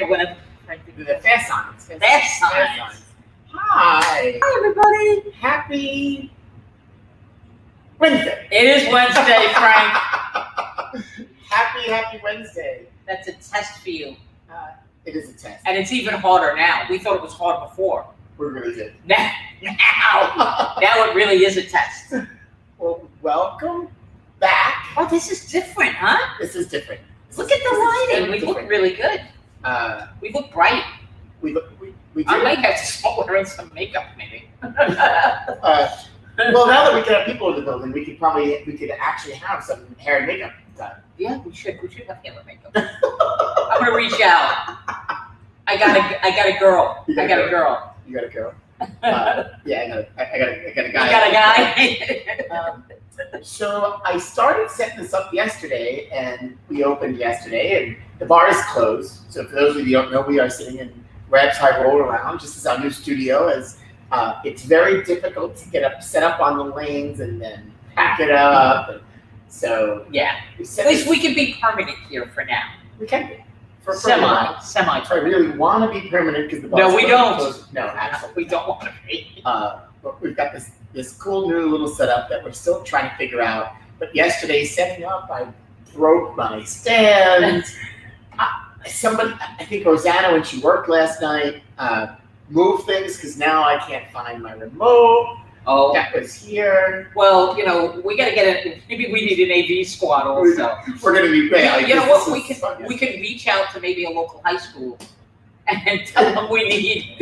or whatever. The fast signs. Fast signs. Hi. Hi, everybody. Happy Wednesday. It is Wednesday, Frank. Happy Wednesday. That's a test for you. It is a test. And it's even harder now. We thought it was hard before. We really did. Now it really is a test. Well, welcome back. Oh, this is different, huh? This is different. Look at the lighting. We look really good. We look bright. We do. I might have to start wearing some makeup, maybe. Well, now that we can have people in the building, we could actually have some hair and makeup done. Yeah, we should have hair and makeup. I'm gonna reach out. I got a girl. You got a girl. Yeah, I got a guy. You got a guy. So I started setting this up yesterday, and we opened yesterday, and the bar is closed. So for those of you who don't know, we are sitting in Rab's High Roller Lounge. This is our new studio. As it's very difficult to get set up on the lanes and then pack it up. And so yeah, at least we can be permanent here for now. We can be. Semi. I really want to be permanent because the bar. No, we don't. Closed. No, absolutely, we don't want to be. But we've got this cool new little setup that we're still trying to figure out. But yesterday, setting up, I broke my stand. I think Rosanna, when she worked last night, moved things because now I can't find my remote. Oh, that was here. Well, we got to get it. Maybe we need an AV squad also. We're going to be you know what? We can reach out to maybe a local high school and tell them we need.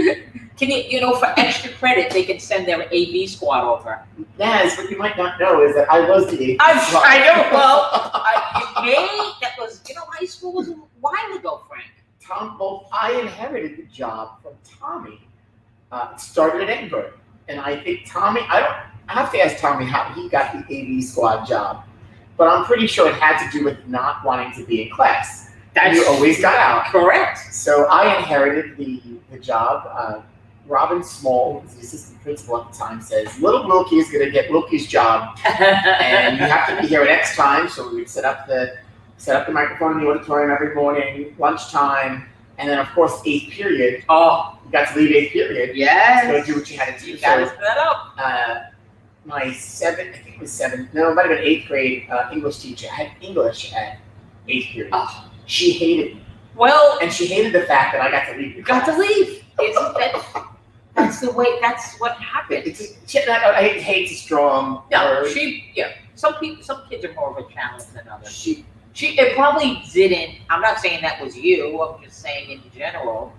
Can you, for extra credit, they can send their AV squad over. Yes, what you might not know is that I was the AV squad. I know. Well, that was, high school was a while ago, Frank. I inherited the job from Tommy. It started at Edinburgh. And I think Tommy, I have to ask Tommy how he got the AV squad job. But I'm pretty sure it had to do with not wanting to be in class. You always got out. Correct. So I inherited the job. Robin Small, who was the assistant principal at the time, says, little Wilkie is going to get Wilkie's job. And you have to be here at X time. So we would set up the microphone in the auditorium every morning, lunchtime. And then, of course, 8th period. Oh, you got to leave 8th period. Yes. To go do what you had to do. You got to set up. My it might have been 8th grade English teacher. I had English at 8th period. Oh. She hated me. Well. And she hated the fact that I got to leave. You got to leave. That's the way, that's what happened. I hate a strong word. Some kids are more of a challenge than others. It probably didn't. I'm not saying that was you. I'm just saying in general.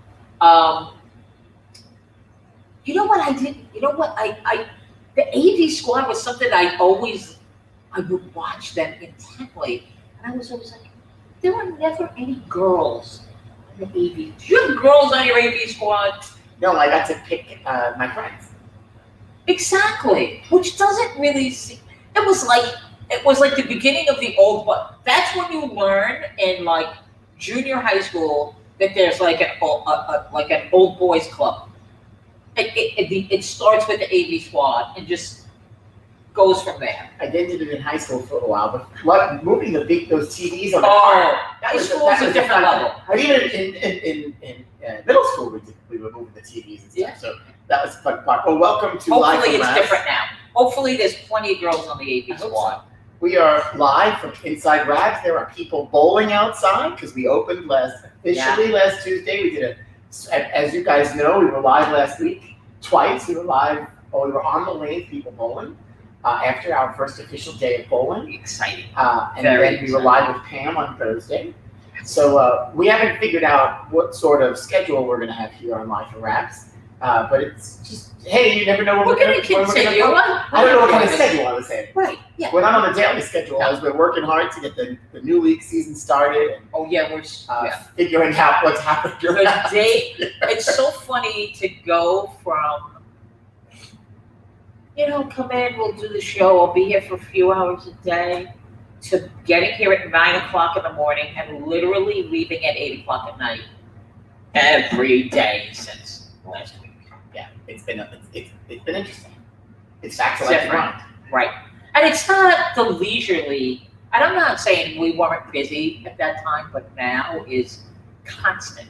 You know what I did? You know what the AV squad was something I would watch them intently, and I was always like, there were never any girls on the AV. Do you have girls on your AV squad? No, I got to pick my friends. Exactly, which doesn't really seem. It was like the beginning of the old, but that's when you learn in like junior high school that there's like an old boys club. It starts with the AV squad and just goes from there. I did it in high school for a while, but moving those TVs on the car. High school is a different level. Even in middle school, we were moving the TVs and stuff. Yeah. So that was a fun part. Well, welcome to Live from Rabs. Hopefully it's different now. Hopefully there's plenty of girls on the AV squad. We are live from inside Rabs. There are people bowling outside because we opened last Tuesday. We did as you guys know, we were live last week twice. We were on the lane, people bowling after our first official day of bowling. Exciting. And then we were live with Pam on Thursday. So we haven't figured out what sort of schedule we're going to have here on Live from Rabs. But it's just, hey, you never know what we're going to continue. I don't know what kind of schedule I was saying. Right, yeah. We're not on the daily schedule as we're working hard to get the new league season started. And, we're figuring out what's happening. It's so funny to go from, come in, we'll do the show, I'll be here for a few hours a day, to getting here at 9 o'clock in the morning and literally leaving at 8 o'clock at night every day since last week. Yeah, it's been interesting. It's back to life grind. Right. And it's not the leisurely, and I'm not saying we weren't busy at that time, but now is constant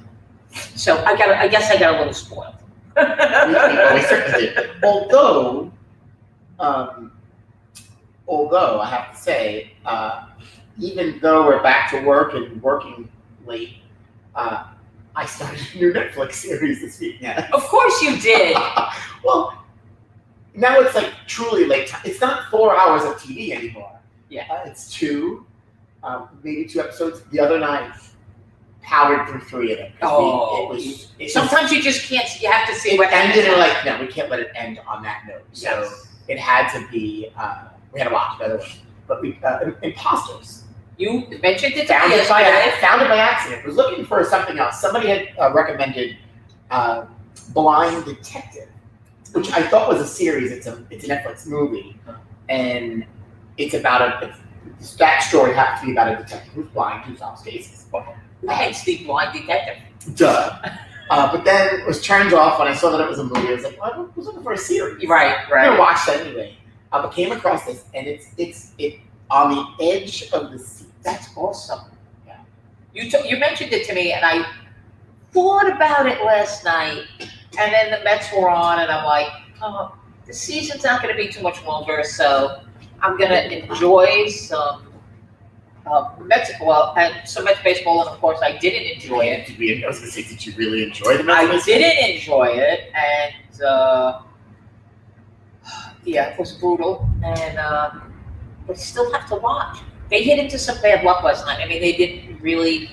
So I guess I got a little spoiled. We certainly did. Although I have to say, even though we're back to work and working late, I started a new Netflix series this week now. Of course you did. Well, now it's like truly late time. It's not 4 hours of TV anymore. Yeah. It's two, maybe 2 episodes. The other night, powered through 3 of them. Sometimes you just can't. You have to see what ended. happens. Like, no, we can't let it end on that note. So it had to be. We had to watch another one, but we Imposters. You mentioned it. Found it by accident. Was looking for something else. Somebody had recommended Blind Detective, which I thought was a series. It's a Netflix movie, and it's about that story happens to be about a detective who's blind who solves cases. Hence the Blind Detective. Duh. But then it was turned off when I saw that it was a movie. I was like, well, I was looking for a series. Right. I'm gonna watch that anyway. But came across this, and it's on the edge of the seat. That's awesome. Yeah. You mentioned it to me, and I thought about it last night, and then the Mets were on, and I'm like, oh, the season's not going to be too much longer, so I'm going to enjoy some Mets, and some Mets baseball, and of course I didn't enjoy it. I was going to say, did you really enjoy the Mets baseball? I didn't enjoy it, and yeah, it was brutal, and but still have to watch. They hit into some bad luck last night. I mean, they didn't really.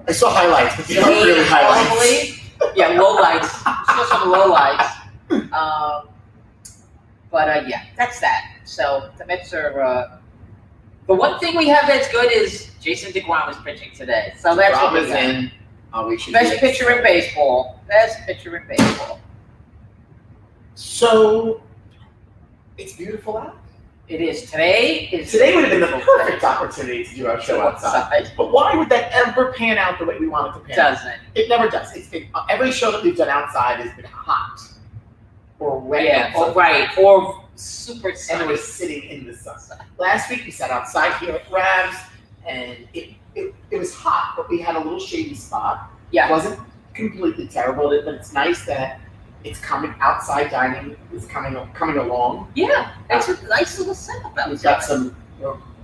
I saw highlights, but they weren't really highlights. Yeah, lowlights. Still some lowlights. But yeah, that's that. So the Mets are. The one thing we have that's good is Jason DeGrom is pitching today. So that's what we got. We should Best pitcher in baseball. Best pitcher in baseball. So it's beautiful out. It is. Today would have been the perfect opportunity to do our show outside. But why would that ever pan out the way we want it to pan out? Doesn't. It never does. Every show that we've done outside has been hot or wet. Yeah, or super sunny. And we're sitting in the sun. Last week we sat outside here at Rabs, and it was hot, but we had a little shady spot. Yeah. It wasn't completely terrible, but it's nice that it's coming. Outside dining is coming along. Yeah, that's a nice little setup. We've got some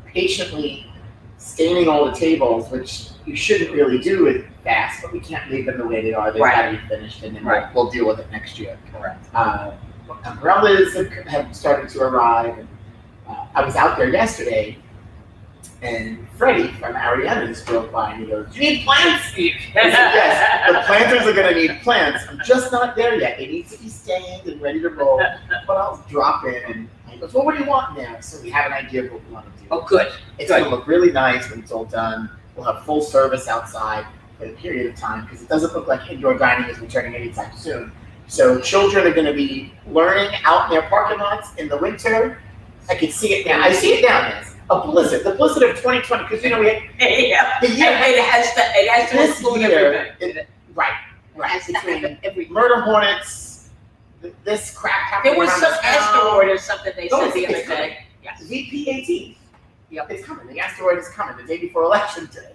patiently staining all the tables, which you shouldn't really do with fast, but we can't leave them the way they are. They've got to be finished, and then we'll deal with it next year. Correct. Umbrellas have started to arrive. And, I was out there yesterday, and Freddie from Ariana's drove by and he goes, "Do you need plants?" I said, yes, the planters are going to need plants. I'm just not there yet. They need to be stained and ready to roll. But I'll drop in, and he goes, "Well, what do you want now?" So we have an idea of what we want to do. Oh, good. It's going to look really nice when it's all done. We'll have full service outside for a period of time because it doesn't look like indoor dining is returning anytime soon. So children are going to be learning out in their parking lots in the winter. I can see it now. I see it now, man. A blizzard, the blizzard of 2020, because we had the year. It has to include everything. Right. It has to happen every murder hornets, this crap happened. There was some asteroid or something they said the other day. Yes. VP18. Yep. It's coming. The asteroid is coming the day before election day.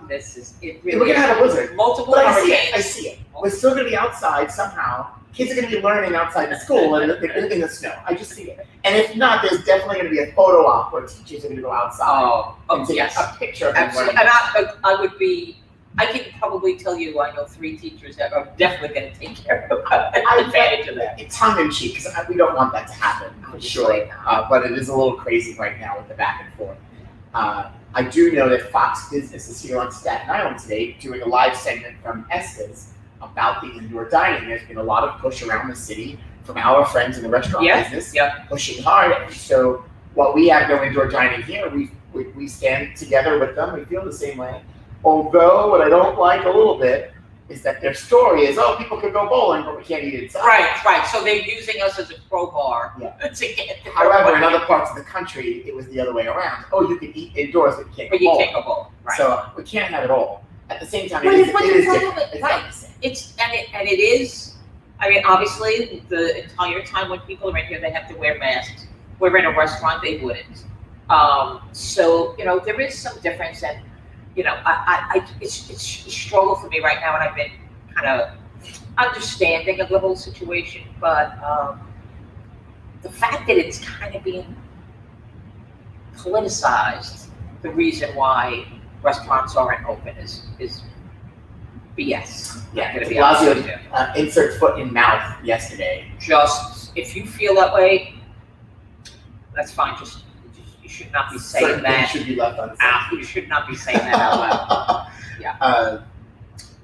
This is it. Really we're gonna have a blizzard. Multiple hurricanes. I see it. We're still gonna be outside somehow. Kids are going to be learning outside the school and in the snow. I just see it. And if not, there's definitely going to be a photo op where teachers are going to go outside and take a picture of them. Absolutely. And I can probably tell you, I know 3 teachers that are definitely going to take care of advantage of that. It's tongue in cheek because we don't want that to happen for sure. But it is a little crazy right now with the back and forth. I do know that Fox Business is here on Staten Island today doing a live segment from Estes about the indoor dining. There's been a lot of push around the city from our friends in the restaurant business, pushing hard. And so while we have no indoor dining here, we stand together with them. We feel the same way. Although what I don't like a little bit is that their story is, people can go bowling, but we can't eat inside. Right. So they're using us as a crowbar. Yeah. To get However, in other parts of the country, it was the other way around. You can eat indoors, but you can't go bowling. Right. So we can't have it all. At the same time, it is different. It's and it is. I mean, obviously, the entire time when people are in here, they have to wear masks. We're in a restaurant; they wouldn't. So there is some difference, and it's a struggle for me right now, and I've been kind of understanding of the whole situation, but the fact that it's kind of being politicized, the reason why restaurants aren't open is BS. Yeah, I'm gonna de be honest with Blasio you. insert foot in mouth yesterday. Just if you feel that way, that's fine. Just you should not be saying Certain things that. should be left unsaid. You should not be saying that out loud. Yeah.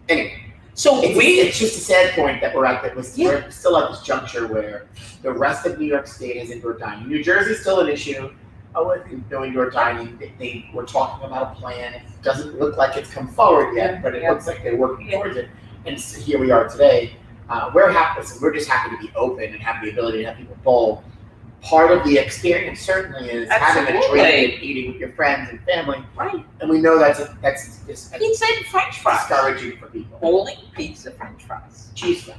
Anyway, So it's just a sad point that we're at that we're Yeah. still at this juncture where the rest of New York State has indoor dining. New Jersey's still an issue. With indoor dining, they were talking about a plan. It doesn't look like it's come forward yet, but it looks like they're working towards it. And so here we are today. We're happy. So we're just happy to be open and have the ability to have people bowl. Part of the experience certainly is having a drink and eating with your friends and family. Right. And we know that's just Pizza and French fries. discouraging for people. Bowling, pizza, French fries. Cheese fries.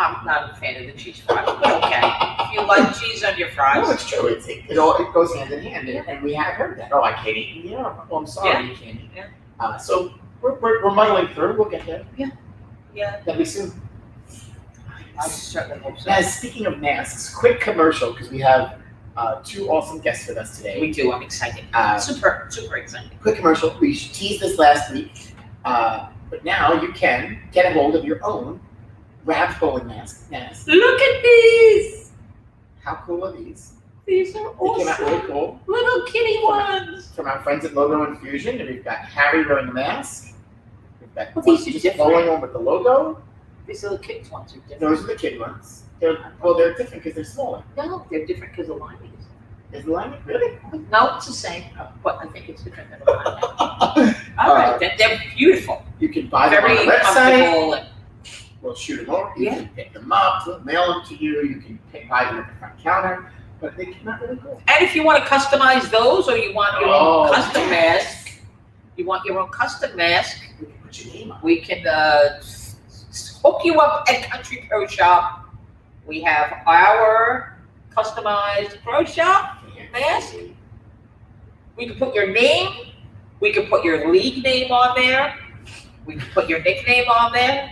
I'm not a fan of the cheese fries, but okay. If you like cheese on your fries. No, it's true. It goes hand in hand, and we have heard that. Oh, I can't eat. Yeah, well, I'm sorry, you can't eat. Yeah. So we're muddling through. We'll get there. Yeah, That'll be soon. I certainly hope so. Now, speaking of masks, quick commercial because we have two awesome guests with us today. We do. I'm excited. Super excited. Quick commercial. We teased this last week, but now you can get a hold of your own Rabs bowling mask. Look at these. How cool are these? These are They came out really awesome. cool. Little kitty ones. From our friends at Logo Infusion, and we've got Harry wearing the mask. We've got Well, these are just different. bowling on with the logo. These little kids ones are different. Those are the kid ones. They're different because they're smaller. No, they're different because of lining. Is the line really? No, it's the same, but I think it's different than the lining. All right, they're beautiful. You can buy them Very on the website. comfortable. And We'll shoot them over. You Yeah. can pick them up. We'll mail them to you. You can buy them at the front counter. But they come out really cool. And if you want to customize those, or you want your own custom mask, you want your own custom mask, We can put your name on. we can hook you up at Country Pro Shop. We have our customized Pro Shop mask. We can put your name. We can put your league name on there. We can put your nickname on there.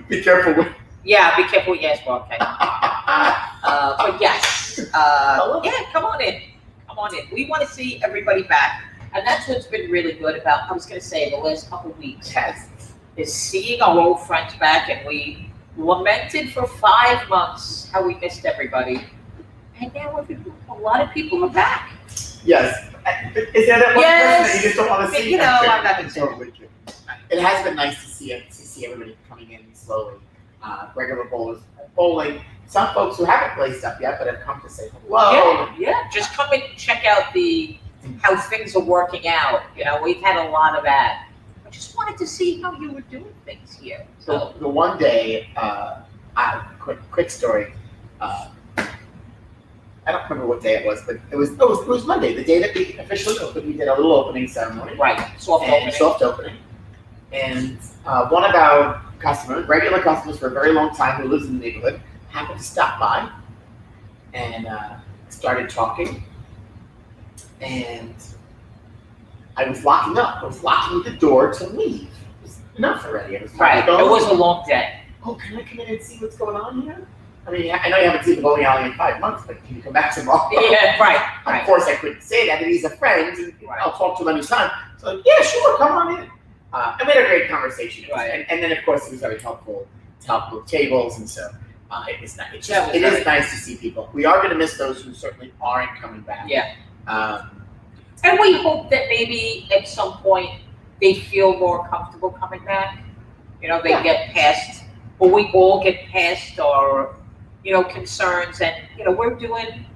Be careful with. Yeah, be careful. Yes, well, okay. But yes, yeah, come on in. Come on in. We want to see everybody back. And that's what's been really good about, I was going to say, the last couple of weeks is seeing our old friends back. And we lamented for 5 months how we missed everybody. And now a lot of people are back. Yes. Is there that one person that you just don't want to see? You know, I'm not going to say Totally true. It has been nice to see everybody coming in slowly. Regular bowlers bowling. Some folks who haven't placed up yet, but have come to say hello. Yeah. Just come and check out how things are working out. You know, we've had a lot of that. I just wanted to see how you were doing things here. So the one day, quick story. I don't remember what day it was, but it was Monday, the day that we officially opened. We did a little opening ceremony. Right, soft opening. And one of our customers, regular customers for a very long time, who lives in the neighborhood, happened to stop by and started talking. And I was locking up. I was locking the door to leave. It was enough already. Right, it was a long day. Oh, can I come in and see what's going on here? I mean, I know you haven't seen the bowling alley in 5 months, but can you come back tomorrow? Yeah, right. Of course, I couldn't say that, and he's a friend, and Right. I'll talk to him anytime. So, yeah, sure, come on in. And we had a great conversation. Right. And then, of course, it was very helpful to help with tables, and so it was nice. That was It is very nice to see people. We are going to miss those who certainly aren't coming back. Yeah. And we hope that maybe at some point they feel more comfortable coming back. You know, they get past, or we all get past our, concerns. And, we're doing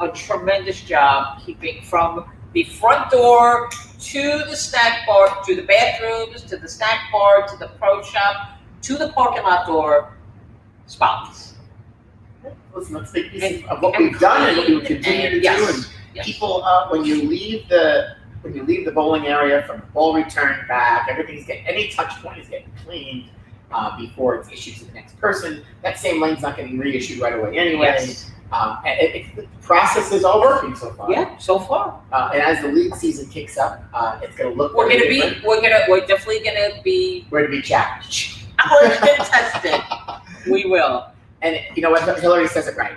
a tremendous job keeping from the front door to the snack bar, to the bathrooms, to the snack bar, to the pro shop, to the parking lot door, spotless. listen, let's make use of what we've done and what we will continue to do. And people, when you leave the bowling area from the ball return back, any touch point is getting cleaned before it's issued to the next person. That same lane's not getting reissued right away anyway. Yes. The process is all working so far. Yeah, so far. And as the league season kicks up, it's going to look We're different. definitely gonna be. We're going to be challenged. Challenged and tested. We will. And you know what? Hillary says it right.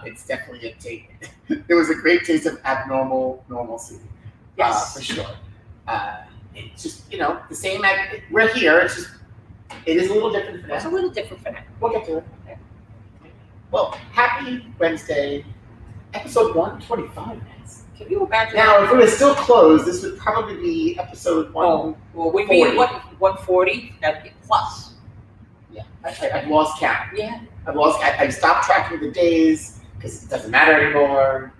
It's definitely a taste. There was a great taste of abnormal normalcy. Yes. For sure. It's just, the same. We're here. It's just, it is a little different for now. It's a little different for now. We'll get to it. Well, happy Wednesday, episode 125. Can you imagine? Now, if it was still closed, this would probably be episode 1. Oh, well, we'd be at 140. That'd be plus. Yeah, I've lost count. Yeah. I stopped tracking the days because it doesn't matter anymore.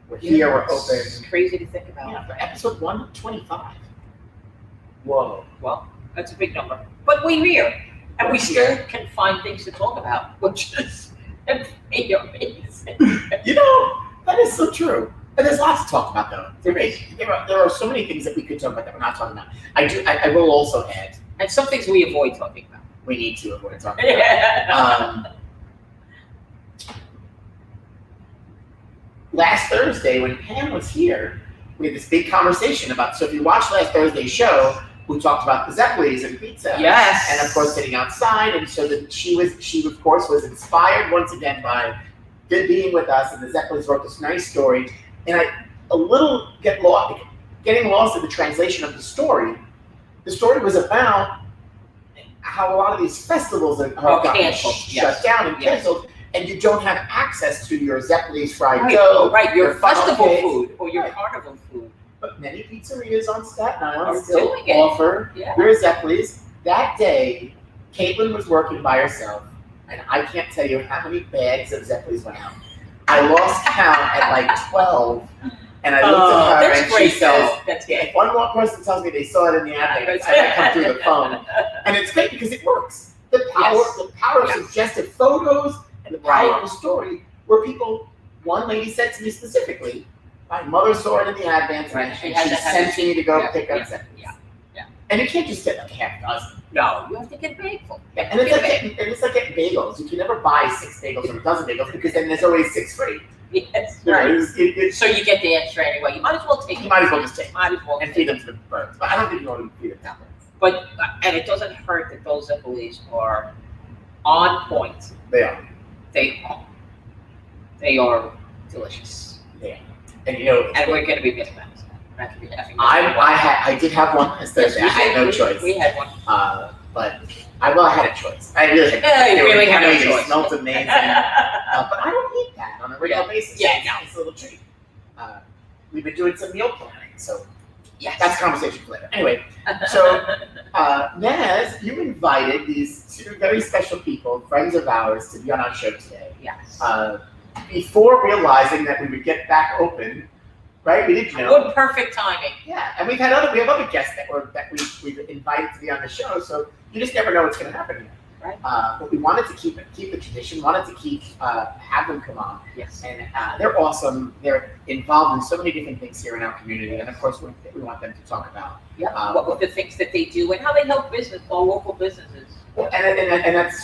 We're here, we're open. It's crazy to think about. Yeah, for episode 125. Whoa. Well, that's a big number. But we're here. And we still can find things to talk about, which is amazing. That is so true. And there's lots to talk about, though. There are so many things that we could talk about that we're not talking about. I will also add. And some things we avoid talking about. We need to avoid talking about. Last Thursday, when Pam was here, we had this big conversation about. So if you watched last Thursday's show, we talked about the Zeppelis and pizza. Yes. And of course, sitting outside, and so that she of course was inspired once again by being with us. And the Zeppelis wrote this nice story, and getting lost in the translation of the story. The story was about how a lot of these festivals are shut down and canceled, and you don't have access to your Zeppelis fried dough, your festival cakes, food or your carnival food. But many pizzerias on Staten Island Are still doing it. offer your Zeppelis. That day, Caitlin was working by herself, and I can't tell you how many bags of Zeppelis went out. I lost count at like 12. And I looked at her and she says, if one more person tells me they saw it in the ad, I come through the phone. And it's great because it works. The power of suggestive photos and the power of the story, where one lady said to me specifically, my mother saw it in the advance and she sent me to go pick up Zeppelis. And you can't just get like half a dozen. No, you have to get a bagel. Yeah, and it's like getting bagels. You can never buy 6 bagels or a dozen bagels because then there's always 6 free. Yes, right. So you get the extra anyway. You might as well take it. You might as well just take it. Might as well and feed them to the birds. But I don't think you want to feed them to birds. But and it doesn't hurt that those Zeppelis are on point. They are. They are delicious. Yeah. And and we're going to be missing that. I did have one last Thursday. I had no choice. We had one. But I had a choice. I really had. Yeah, you really had a choice. It smelled amazing. But I don't eat that on a regular basis. Yeah, it's a little treat. We've been doing some meal planning, so That's that's conversation for later. Anyway, so Naz, you invited these 2 very special people, friends of ours, to be on our show today. Yes. Before realizing that we would get back open. Right, we didn't know. Good, perfect timing. Yeah, and we have other guests that we've invited to be on the show, so you just never know what's going to happen here. Right. But we wanted to keep the tradition. Wanted to have them come on. Yes. And they're awesome. They're involved in so many different things here in our community, and of course we want them to talk about. What were the things that they do and how they help local businesses. And that's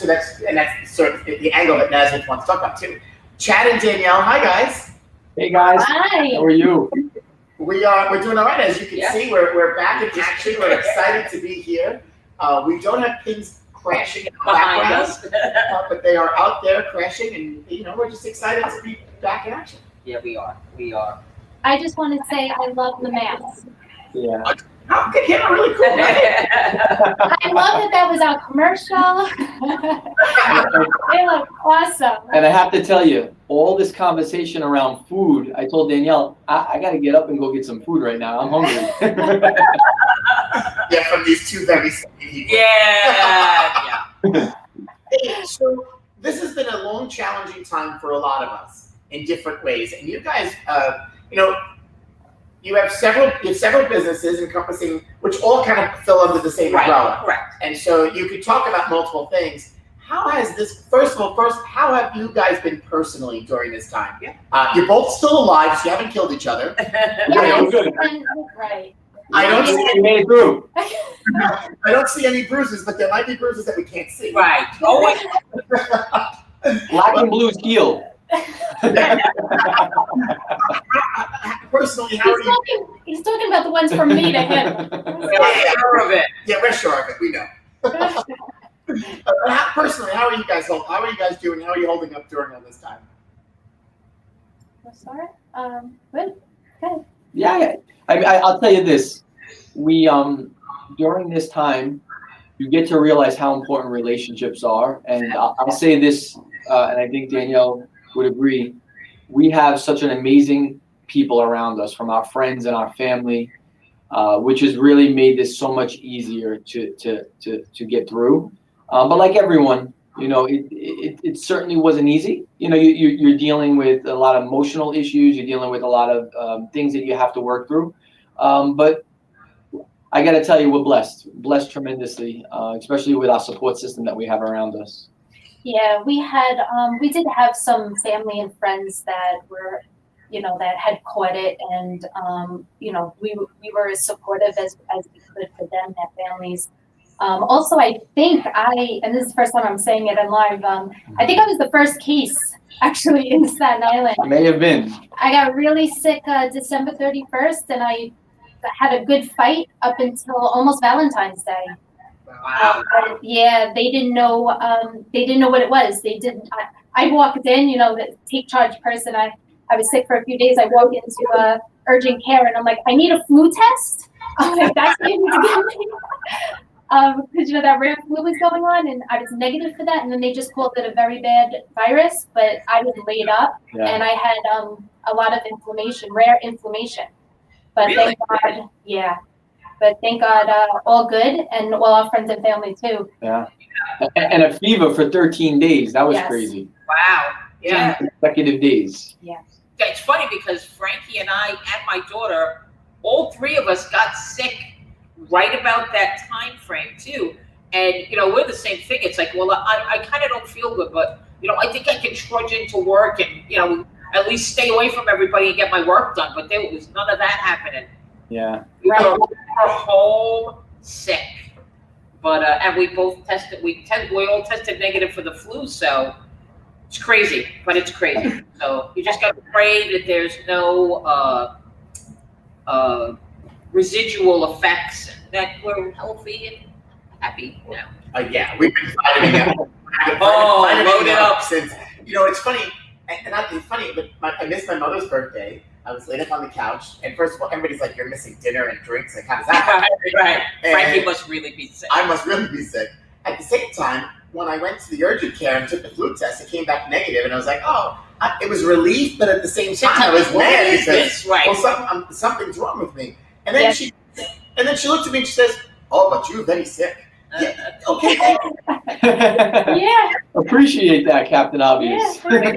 sort of the angle that Naz wants to talk about too. Chad and Danielle, hi guys. Hey guys, Hi. How are you? We're doing all right. As you can see, we're back in action. We're excited to be here. We don't have pins crashing in the Behind background, but they are out there crashing, and we're just excited to be back in action. Yeah, we are. I just want to say I love the masks. Yeah. Oh, good, yeah, really cool. Right? I love that was our commercial. They look awesome. And I have to tell you, all this conversation around food, I told Danielle, I got to get up and go get some food right now. I'm hungry. Yeah, from these 2 very skinny people. Yeah. Hey, so this has been a long, challenging time for a lot of us in different ways, and you guys, you have several businesses encompassing, which all kind of fill under the same umbrella. Correct. And so you could talk about multiple things. How has this, first, how have you guys been personally during this time? Yeah. You're both still alive, so you haven't killed each other. Yeah, good. Right. I don't see We made it through. I don't see any bruises, but there might be bruises that we can't see. Right. Oh, Black and blue steel. Personally, how are you? He's talking about the ones from me to him. we're sure of it. Yeah, we're sure of it. We know. Personally, how are you guys doing? How are you holding up during all this time? We'll start. Good. Good. Yeah, I'll tell you this. We during this time, you get to realize how important relationships are, and I'll say this, and I think Danielle would agree. We have such an amazing people around us, from our friends and our family, which has really made this so much easier to get through. But like everyone, you know, it certainly wasn't easy. You know, you're dealing with a lot of emotional issues. You're dealing with a lot of things that you have to work through. But I got to tell you, we're blessed tremendously, especially with our support system that we have around us. Yeah, we did have some family and friends that were, you know, that had caught it, and you know, we were as supportive as we could for them, their families. Also, I think and this is the first time I'm saying it in live, I think I was the first case actually in Staten Island. May have been. I got really sick December 31st, and I had a good fight up until almost Valentine's Day. Wow. Yeah, they didn't know what it was. They didn't. I walked in, you know, the take charge person. I was sick for a few days. I walked into urgent care, and I'm like, I need a flu test. I'm like, that's what you need to give me. Because you know that rare flu was going on, and I was negative for that. And then they just called it a very bad virus, but I was laid up, and I had a lot of inflammation, rare inflammation. But really? Thank God, yeah. But thank God, all good, and all our friends and family too. Yeah. And a fever for 13 days. That was crazy. Wow. Yeah. 10 consecutive days. Yeah. It's funny because Frankie and I and my daughter, all three of us got sick right about that time frame too. And, you know, we're the same thing. It's like, well, I kind of don't feel good, but, you know, I think I can trudge into work and, you know, at least stay away from everybody and get my work done. But there was none of that happening. Yeah. We were home sick. But, and we both tested, we all tested negative for the flu. So it's crazy, but it's crazy. So you just got to pray that there's no residual effects, that we're healthy and happy now. Yeah, we've been fighting it. Load it up. Since, you know, it's funny, and not it's funny, but I missed my mother's birthday. I was laid up on the couch, and first of all, everybody's like, "You're missing dinner and drinks." Like, how does that happen? Right. Frankie must really be sick. I must really be sick. At the same time, when I went to the urgent care and took the flu test, it came back negative, and I was like, "Oh." It was relief, but at the same time, I was mad because well, something's wrong with me. And then she looked at me and she says, "Oh, but you're very sick." Yeah. Okay. Yeah. Appreciate that, Captain Obvious. Yeah.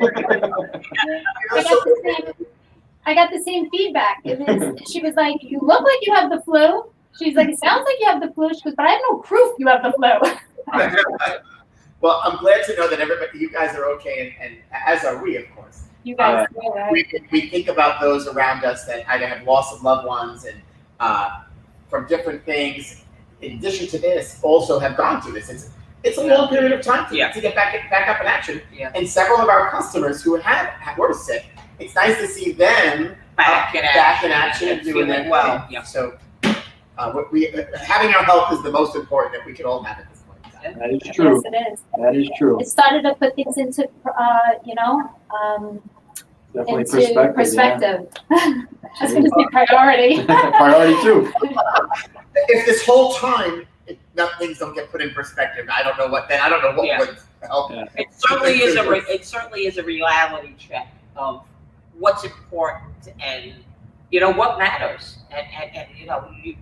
I got the same feedback. She was like, "You look like you have the flu." She's like, "It sounds like you have the flu." She goes, "But I have no proof you have the flu." Well, I'm glad to know that you guys are okay, and as are we, of course. You guys, right? We think about those around us that either have loss of loved ones and from different things. In addition to this, also have gone through this. It's a long period of time to get back up in action. Yeah. And several of our customers who were sick, it's nice to see them back in action and doing that well. Yeah. So having our health is the most important that we could all have at this point in time. That is true. Yes, it is. That is true. It started to put things into, Definitely into perspective. Yeah. I was going to say priority. Priority too. If this whole time things don't get put in perspective, I don't know what would help. Yeah. It certainly is a reality check of what's important and, you know, what matters. And you know, you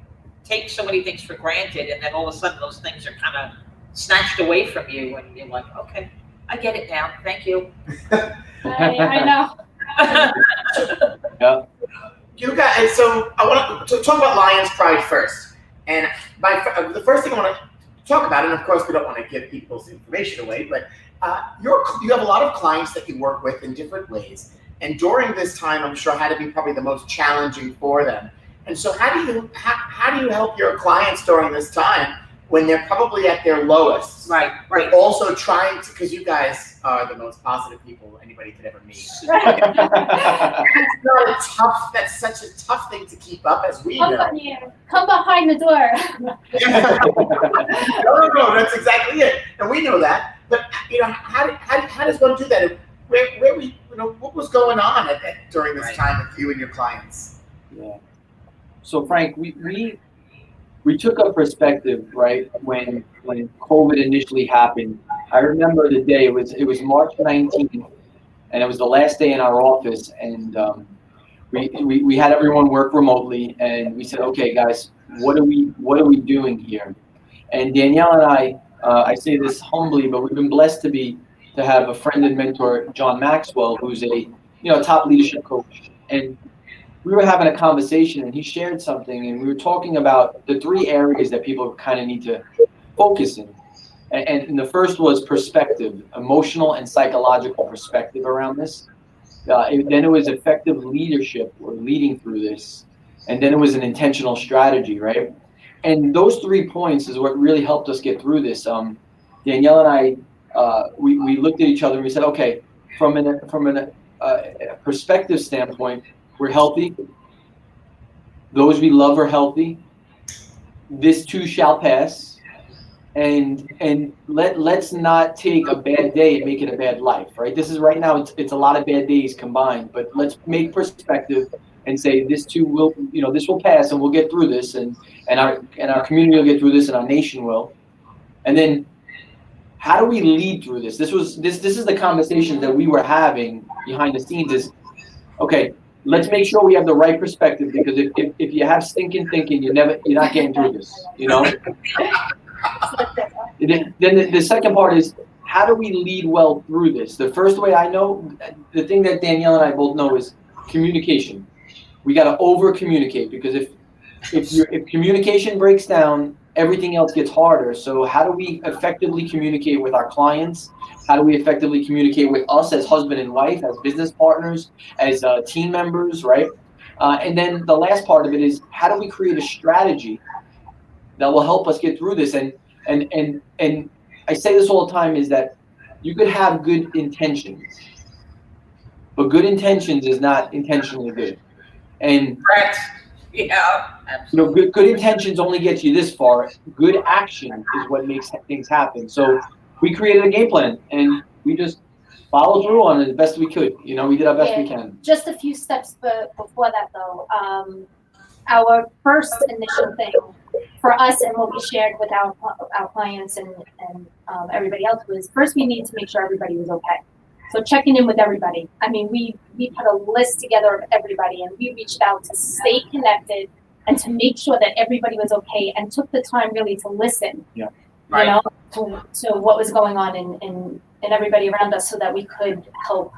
take so many things for granted, and then all of a sudden those things are kind of snatched away from you, and you're like, okay, I get it now. Thank you. I know. Yeah. You guys, so I want to talk about Lions Pride first. And the first thing I want to talk about, and of course we don't want to give people's information away, but you have a lot of clients that you work with in different ways. And during this time, I'm sure had to be probably the most challenging for them. And so how do you help your clients during this time when they're probably at their lowest? Right. But also trying to, because you guys are the most positive people anybody could ever meet. That's such a tough thing to keep up, as we know. Come behind the door. No, that's exactly it, and we know that. But how does one do that? Where we, what was going on during this time with you and your clients? Yeah. So Frank, we took a perspective, right, when COVID initially happened. I remember the day, it was March 19th, and it was the last day in our office, and we had everyone work remotely, and we said, okay, guys, what are we doing here? And Danielle and I say this humbly, but we've been blessed to have a friend and mentor, John Maxwell, who's a top leadership coach, and we were having a conversation, and he shared something, and we were talking about the 3 areas that people kind of need to focus in. And the first was perspective, emotional and psychological perspective around this. Then it was effective leadership, or leading through this. And then it was an intentional strategy, right? And those 3 points is what really helped us get through this. Danielle and I, we looked at each other and we said, okay, from a perspective standpoint, we're healthy. Those we love are healthy. This too shall pass. And let's not take a bad day and make it a bad life, right? This is right now, it's a lot of bad days combined, but let's make perspective and say this too will, this will pass, and we'll get through this, and our community will get through this, and our nation will. And then how do we lead through this? This is the conversation that we were having behind the scenes is, okay, let's make sure we have the right perspective, because if you have stinking thinking, you're not getting through this, Then the second part is, how do we lead well through this? The first way I know, the thing that Danielle and I both know is communication. We got to over communicate, because if communication breaks down, everything else gets harder. So how do we effectively communicate with our clients? How do we effectively communicate with us as husband and wife, as business partners, as team members, right? And then the last part of it is, how do we create a strategy that will help us get through this? And I say this all the time, is that you could have good intentions, but good intentions is not intentionally good. And Correct. Yeah. good intentions only get you this far. Good action is what makes things happen. So we created a game plan, and we just followed through on it as best we could. We did our best we can. Just a few steps before that, though. Our first initial thing for us, and what we shared with our clients and everybody else, was first we need to make sure everybody was okay. So checking in with everybody. I mean, we put a list together of everybody, and we reached out to stay connected and to make sure that everybody was okay, and took the time really to listen. Yeah. Right. To what was going on in everybody around us, so that we could help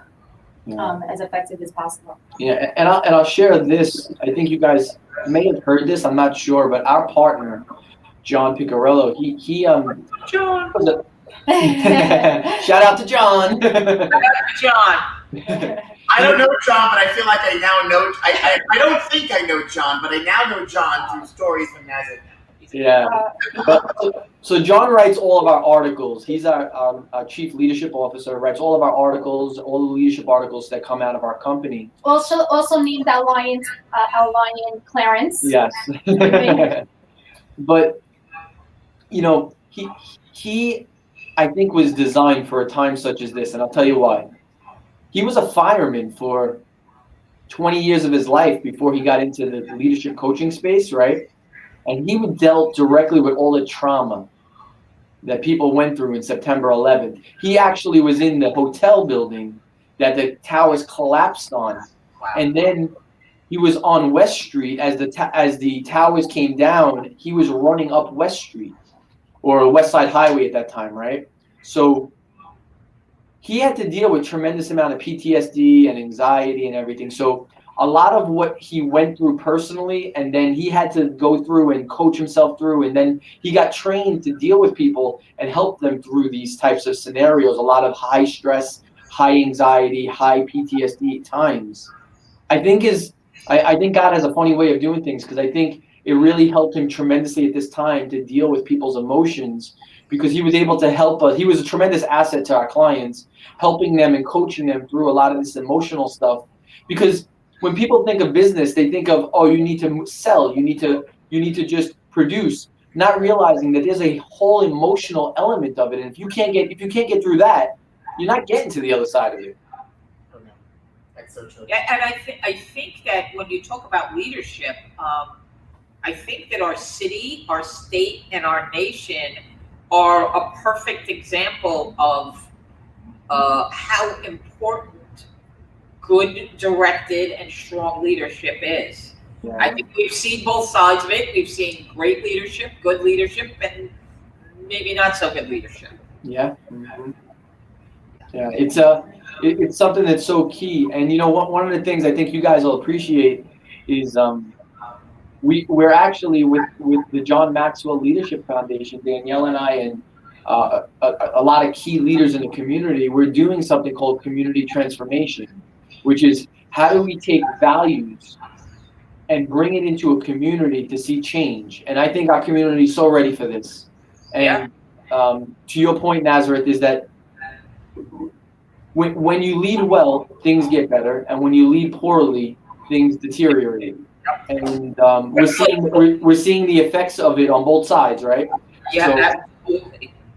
as effective as possible. Yeah, and I'll share this. I think you guys may have heard this. I'm not sure, but our partner, John Picarello, he John. Shout out to John. John. I don't know John, but I feel like I now know. I don't think I know John, but I now know John through stories from Nazareth. Yeah. So John writes all of our articles. He's our chief leadership officer. Writes all of our articles, all the leadership articles that come out of our company. Also named our lion Clarence. Yes. But he I think was designed for a time such as this, and I'll tell you why. He was a fireman for 20 years of his life before he got into the leadership coaching space, right? And he dealt directly with all the trauma that people went through in September 11th. He actually was in the hotel building that the towers collapsed on. Wow. And then he was on West Street as the towers came down. He was running up West Street, or West Side Highway at that time, right? So he had to deal with tremendous amount of PTSD and anxiety and everything. So a lot of what he went through personally, and then he had to go through and coach himself through, and then he got trained to deal with people and help them through these types of scenarios, a lot of high stress, high anxiety, high PTSD times. I think God has a funny way of doing things, because I think it really helped him tremendously at this time to deal with people's emotions, because he was able to help us. He was a tremendous asset to our clients, helping them and coaching them through a lot of this emotional stuff. Because when people think of business, they think of, oh, you need to sell, you need to just produce, not realizing that there's a whole emotional element of it. And if you can't get through that, you're not getting to the other side of it. Oh, no. That's so true. Yeah, and I think that when you talk about leadership, I think that our city, our state, and our nation are a perfect example of how important good, directed, and strong leadership is. Yeah. I think we've seen both sides of it. We've seen great leadership, good leadership, and maybe not so good leadership. Yeah. Mm-hmm. Yeah. It's something that's so key. And you know what? One of the things I think you guys will appreciate is we're actually with the John Maxwell Leadership Foundation, Danielle and I, and a lot of key leaders in the community. We're doing something called community transformation, which is how do we take values and bring it into a community to see change. And I think our community is so ready for this. And to your point, Nazareth, is that when you lead well, things get better, and when you lead poorly, things deteriorate. And we're seeing the effects of it on both sides, right? Yeah,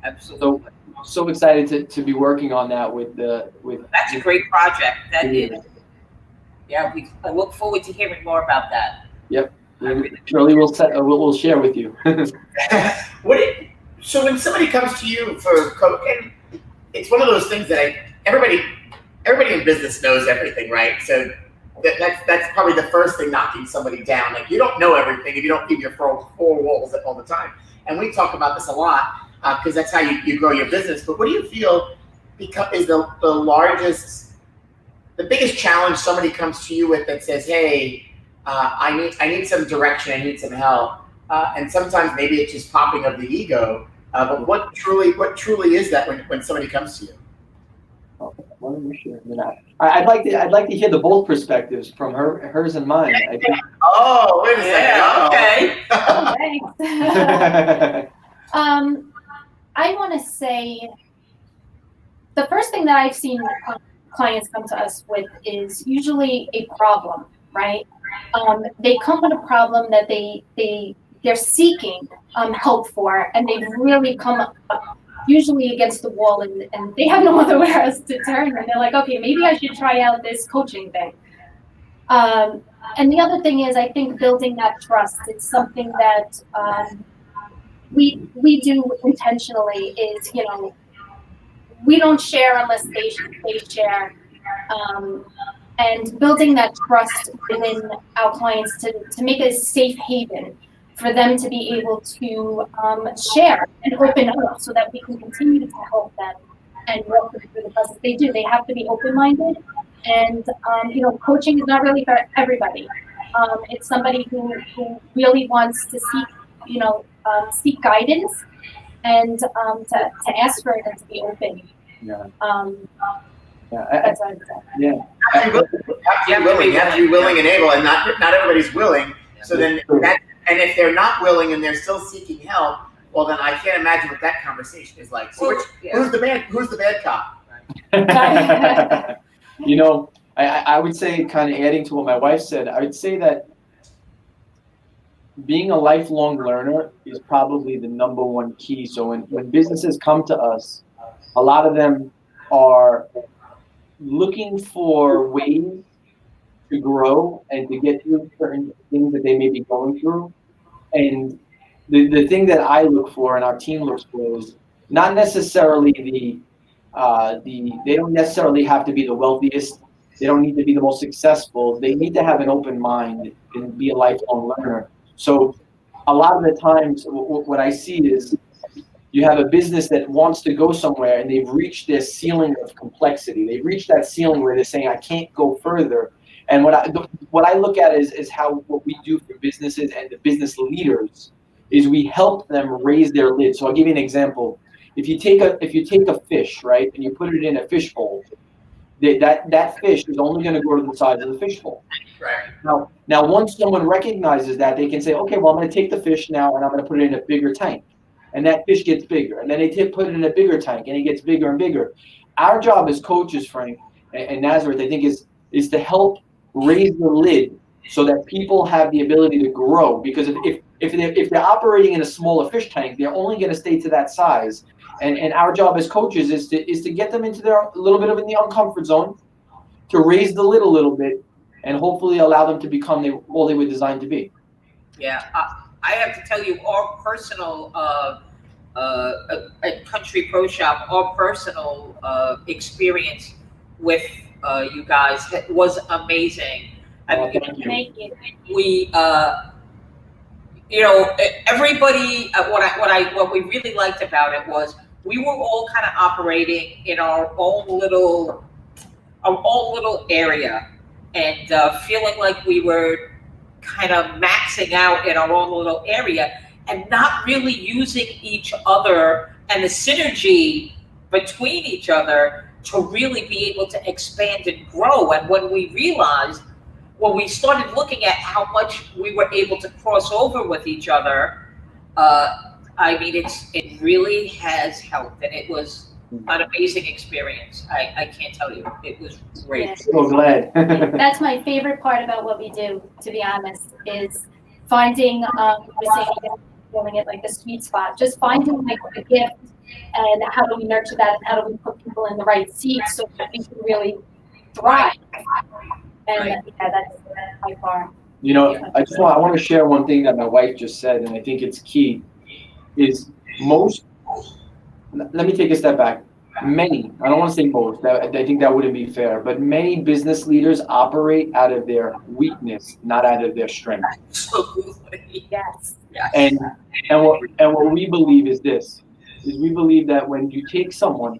absolutely. So excited to be working on that with. That's a great project. That is. Yeah, I look forward to hearing more about that. Yep. Surely we'll share with you. So when somebody comes to you for coaching, it's one of those things that everybody in business knows everything, right? So that's probably the first thing knocking somebody down. Like, you don't know everything if you don't keep your four walls all the time. And we talk about this a lot because that's how you grow your business. But what do you feel is the biggest challenge somebody comes to you with that says, hey, I need some direction, I need some help, and sometimes maybe it's just popping of the ego. But what truly is that when somebody comes to you? I'd like to hear the both perspectives from hers and mine. I think. Oh, wait a second. Okay. Thanks. I want to say the first thing that I've seen clients come to us with is usually a problem, right? They come with a problem that they're seeking help for, and they've really come up usually against the wall, and they have no other where else to turn, and they're like, okay, maybe I should try out this coaching thing. And the other thing is, I think building that trust, it's something that we do intentionally, is, we don't share unless they share. And building that trust within our clients to make a safe haven for them to be able to share and open up so that we can continue to help them and work through the process. They have to be open-minded, and coaching is not really for everybody. It's somebody who really wants to seek guidance and to ask for it and to be open. Yeah. That's what I'd say. Yeah. You have to be willing and able, and not everybody's willing. So then and if they're not willing and they're still seeking help, well, then I can't imagine what that conversation is like. So who's the bad cop? I would say, kind of adding to what my wife said, I would say that being a lifelong learner is probably the number one key. So when businesses come to us, a lot of them are looking for ways to grow and to get through certain things that they may be going through. And the thing that I look for and our team looks for is not necessarily they don't necessarily have to be the wealthiest. They don't need to be the most successful. They need to have an open mind and be a lifelong learner. So a lot of the times what I see is you have a business that wants to go somewhere and they've reached their ceiling of complexity. They've reached that ceiling where they're saying, I can't go further. And what I look at is how what we do for businesses and the business leaders is we help them raise their lid. So I'll give you an example. If you take a fish, right, and you put it in a fish bowl, that fish is only going to go to the size of the fish bowl. Right. Now, once someone recognizes that, they can say, okay, well, I'm going to take the fish now and I'm going to put it in a bigger tank. and that fish gets bigger, and then they put it in a bigger tank, and it gets bigger and bigger. Our job as coaches, Frank and Nazareth, I think is to help raise the lid so that people have the ability to grow. Because if they're operating in a smaller fish tank, they're only going to stay to that size. And our job as coaches is to get them into their a little bit of in the uncomfort zone, to raise the lid a little bit, and hopefully allow them to become all they were designed to be. Yeah, I have to tell you, our personal at Country Pro Shop, our personal experience with you guys was amazing. Thank you. We, you know, everybody. What we really liked about it was we were all kind of operating in our own little area, and feeling like we were kind of maxing out in our own little area and not really using each other and the synergy between each other to really be able to expand and grow. And when we started looking at how much we were able to cross over with each other, I mean, it really has helped, and it was an amazing experience. I can't tell you, it was great. Yes. So glad. That's my favorite part about what we do, to be honest, is finding, calling it like the sweet spot, just finding like a gift and how do we nurture that and how do we put people in the right seats so that we can really thrive. And yeah, that's by far. You know, I want to share one thing that my wife just said, and I think it's key, is let me take a step back. Many, I don't want to say most, I think that wouldn't be fair, but many business leaders operate out of their weakness, not out of their strength. Absolutely. Yes. And what we believe is this, is we believe that when you take someone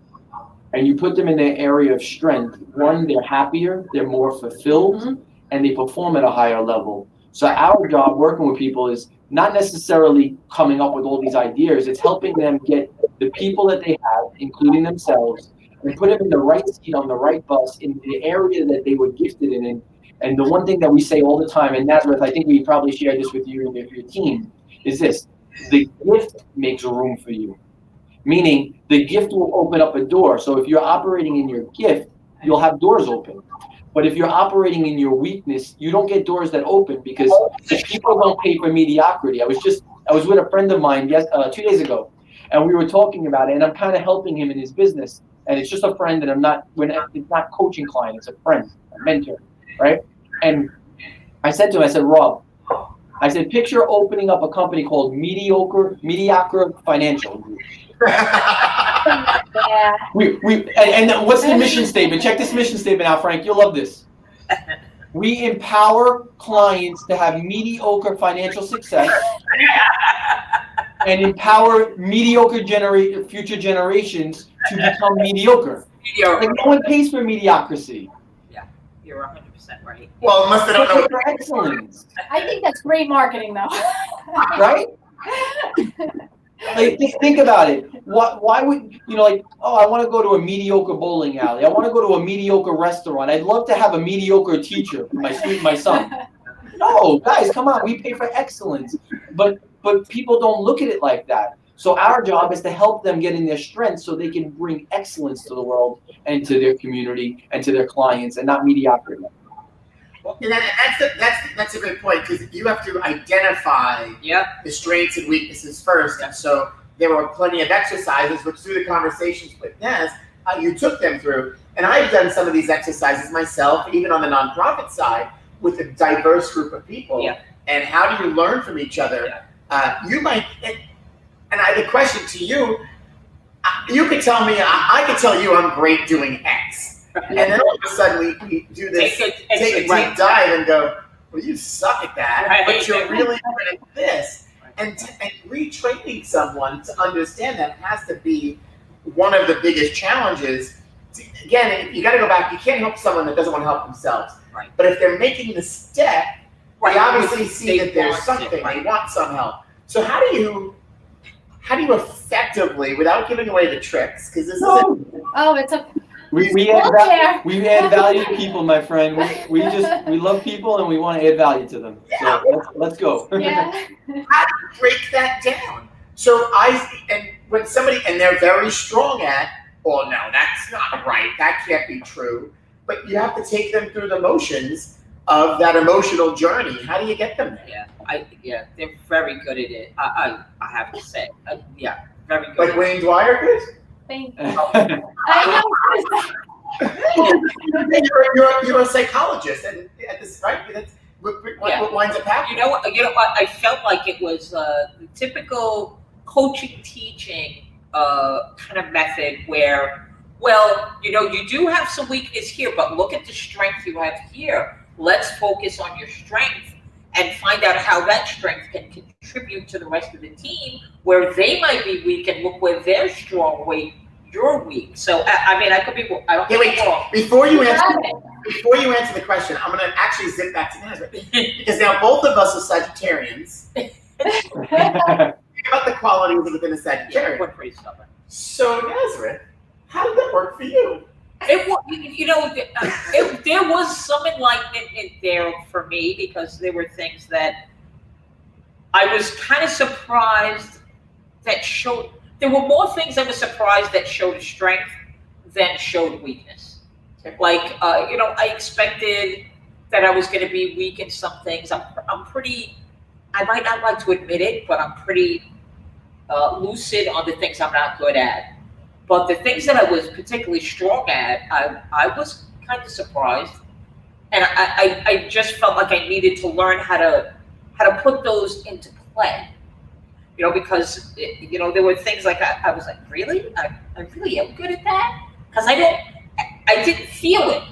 and you put them in their area of strength, one, they're happier, they're more fulfilled, and they perform at a higher level. So our job working with people is not necessarily coming up with all these ideas, it's helping them get the people that they have, including themselves, and put them in the right seat on the right bus in the area that they were gifted in. And the one thing that we say all the time, and Nazareth, I think we probably shared this with you and your team, is this: the gift makes room for you. Meaning the gift will open up a door. So if you're operating in your gift, you'll have doors open. But if you're operating in your weakness, you don't get doors that open because people don't pay for mediocrity. I was with a friend of mine 2 days ago, and we were talking about it, and I'm kind of helping him in his business. And it's just a friend, and it's not coaching client, it's a friend, a mentor, right? And I said to him, I said, Rob, I said, picture opening up a company called Mediocre Financial Group. Yeah. And what's the mission statement? Check this mission statement out, Frank. You'll love this. We empower clients to have mediocre financial success and empower mediocre future generations to become mediocre. Like no one pays for mediocrity. Yeah, you're 100% right. Well, unless they don't know. For excellence. I think that's great marketing, though. Right? Like, just think about it. Why would I want to go to a mediocre bowling alley. I want to go to a mediocre restaurant. I'd love to have a mediocre teacher for my son. No, guys, come on. We pay for excellence, but people don't look at it like that. So our job is to help them get in their strengths so they can bring excellence to the world and to their community and to their clients, and not mediocrity. And that's a good point, because you have to identify the strengths and weaknesses first. And so there were plenty of exercises, which through the conversations with Naz, you took them through. And I've done some of these exercises myself, even on the nonprofit side, with a diverse group of people. Yeah. And how do you learn from each other? You might, and I have a question to you. You could tell me, I could tell you I'm great doing X. And then all of a sudden we do this, take a deep dive and go, well, you suck at that, but you're really good at this. And retraining someone to understand that has to be one of the biggest challenges. Again, you got to go back. You can't help someone that doesn't want to help themselves. Right. But if they're making the step, they obviously see that there's something. They want some help. So how do you effectively, without giving away the tricks, because this isn't. Oh, it's a. We add value to people, my friend. We love people and we want to add value to them. So let's go. Yeah. How do you break that down? So and when somebody, and they're very strong at, oh no, that's not right, that can't be true. But you have to take them through the motions of that emotional journey. How do you get them there? They're very good at it. I have to say, very good. Like Wayne Dwyer is? Thank you. I You're a psychologist, and at this right, that's what winds up happening. You know what? I felt like it was the typical coaching, teaching kind of method where, well, you do have some weakness here, but look at the strength you have here. Let's focus on your strength and find out how that strength can contribute to the rest of the team, where they might be weak, and look where they're strong, where you're weak. So I could be. I don't. Wait. Before you answer the question, I'm going to actually zip back to Nazareth, because now both of us are Sagittarians. Think about the qualities within a Sagittarian. We're pretty stubborn. So Nazareth, how did that work for you? It there was some enlightenment in there for me, because there were things that I was kind of surprised that showed. There were more things I was surprised that showed strength than showed weakness. Like, I expected that I was going to be weak in some things. I'm pretty. I might not like to admit it, but I'm pretty lucid on the things I'm not good at. But the things that I was particularly strong at, I was kind of surprised, and I just felt like I needed to learn how to put those into play. Because there were things like I was like, really, I really am good at that, because I didn't feel it.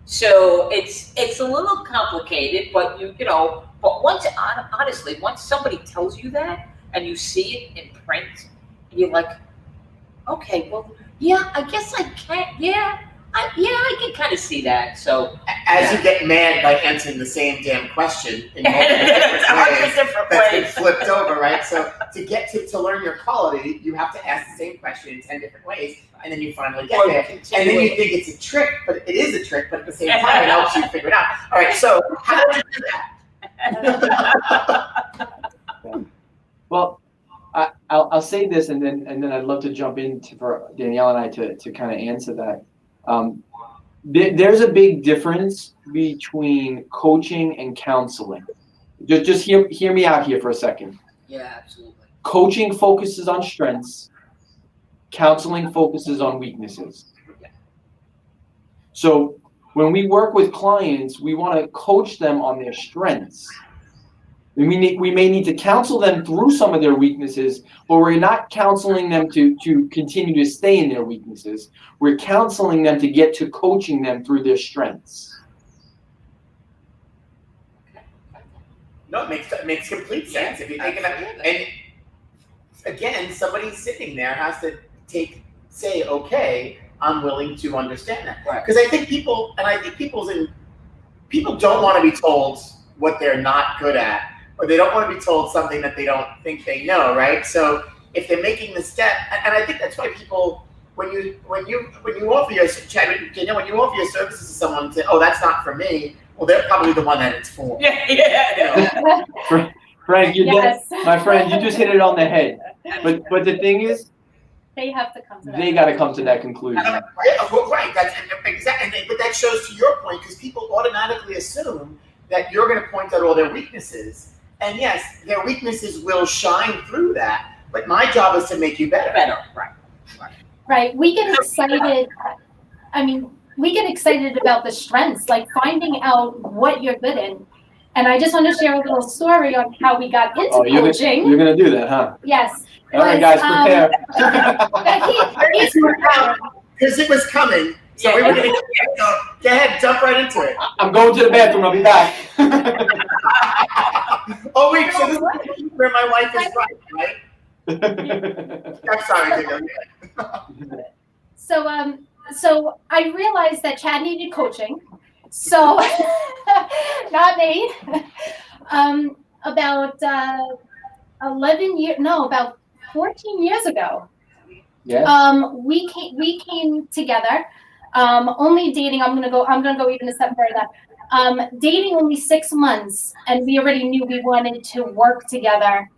So it's a little complicated, but but honestly, once somebody tells you that and you see it in print, you're like, okay, well, yeah, I guess I can. Yeah, I can kind of see that. So as you get mad by answering the same damn question in multiple different ways, that's been flipped over, right? So to get to learn your quality, you have to ask the same question in 10 different ways, and then you finally get there. And then you think it's a trick, but it is a trick, but at the same time, it helps you figure it out. All right, so how did you do that? Well, I'll say this, and then I'd love to jump in for Danielle and I to kind of answer that. There's a big difference between coaching and counseling. Just hear me out here for a second. Yeah, absolutely. Coaching focuses on strengths. Counseling focuses on weaknesses. Yeah. So when we work with clients, we want to coach them on their strengths. We may need to counsel them through some of their weaknesses, but we're not counseling them to continue to stay in their weaknesses. We're counseling them to get to coaching them through their strengths. No, it makes complete sense. If you think about it. And again, somebody sitting there has to say, okay, I'm willing to understand that. Because I think people don't want to be told what they're not good at, or they don't want to be told something that they don't think they know, right? So if they're making the step, and I think that's why people, when you offer your services to someone and say, oh, that's not for me, well, they're probably the one that it's for. Yeah. Frank, my friend, you just hit it on the head. But the thing is, they have to come to that. They got to come to that conclusion. Right. That's exactly. But that shows to your point, because people automatically assume that you're going to point out all their weaknesses. And yes, their weaknesses will shine through that. But my job is to make you better. Right. We get excited. We get excited about the strengths, like finding out what you're good in. And I just want to share a little story on how we got into coaching. You're going to do that, huh? Yes. All right, guys, prepare. Because it was coming. So we were going to go ahead, jump right into it. I'm going to the bathroom. I'll be back. Oh, wait. So this is where my wife is right? I'm sorry, Danielle. So I realized that Chad needed coaching. So, not me. About 14 years ago. Yeah. We came together. Only dating. I'm gonna go even a step further. Dating only 6 months, and we already knew we wanted to work together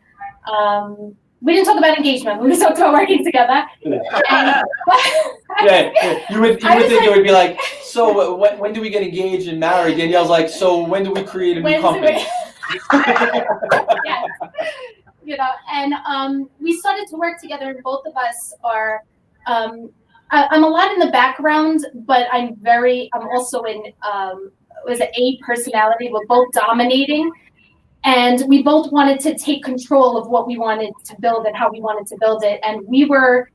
we didn't talk about engagement. We talked about working together. And, You would think like, it would be like, so when do we get engaged and married? Danielle's like, so when do we create a new company? Yes. You know, and we started to work together, and both of us are. I'm a lot in the background, but I'm also in was an A personality. We're both dominating, and we both wanted to take control of what we wanted to build and how we wanted to build it, and we were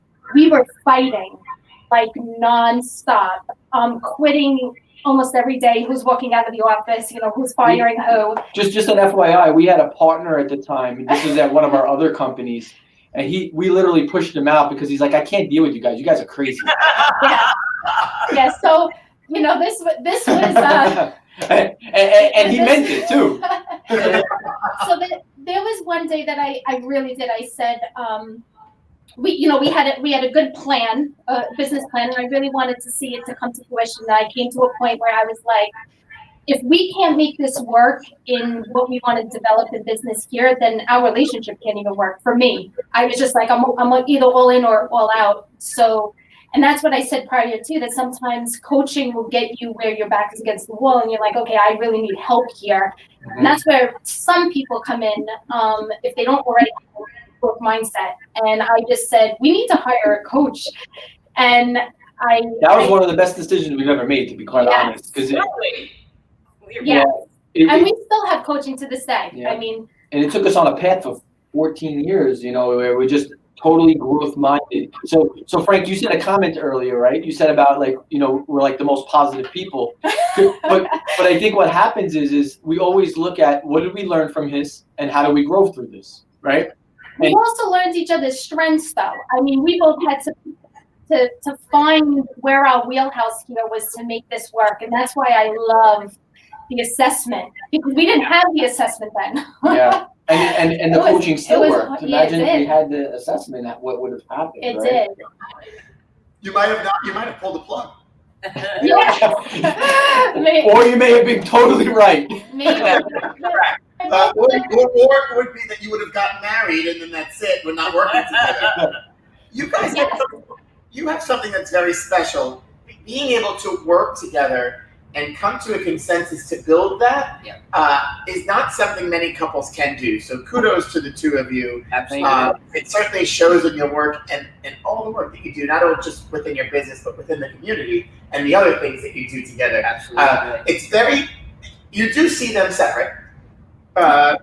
fighting like nonstop, quitting almost every day. Who's walking out of the office? You know, who's firing who? Just an FYI, we had a partner at the time, and this was at one of our other companies, and we literally pushed him out because he's like, I can't deal with you guys. You guys are crazy. Yeah. So you know, this was. and he meant it too. So there was one day that I really did. I said, we had a good plan, a business plan, and I really wanted to see it to come to fruition. And I came to a point where I was like, if we can't make this work in what we want to develop in business here, then our relationship can't even work for me. I was just like, I'm either all in or all out. So, and that's what I said prior to, that sometimes coaching will get you where your back is against the wall and you're like, okay, I really need help here. Mm-hmm. And that's where some people come in, if they don't already have a growth mindset. And I just said, we need to hire a coach. And that was one of the best decisions we've ever made, to be quite honest. Because and we still have coaching to this day. Yeah. I mean, and it took us on a path for 14 years, you know, where we're just totally growth minded. So Frank, you said a comment earlier, right? You said about like, you know, we're like the most positive people. but I think what happens is we always look at what did we learn from his and how do we grow through this, right? We also learned each other's strengths, though. I mean, we both had to find where our wheelhouse here was to make this work, and that's why I love the assessment, because we didn't have the assessment then. Yeah, and the coaching still worked. Imagine if we had the assessment, what would have happened. It right? did. You might have pulled the plug. Or you may have been totally right. Maybe. Or it would be that you would have gotten married and then that's it. We're not working together. You guys, you have something that's very special. Being able to work together and come to a consensus to build that is not something many couples can do. So kudos to the two of you. Absolutely. It certainly shows in your work and all the work that you do, not only just within your business, but within the community and the other things that you do together. Absolutely. You do see them separate. But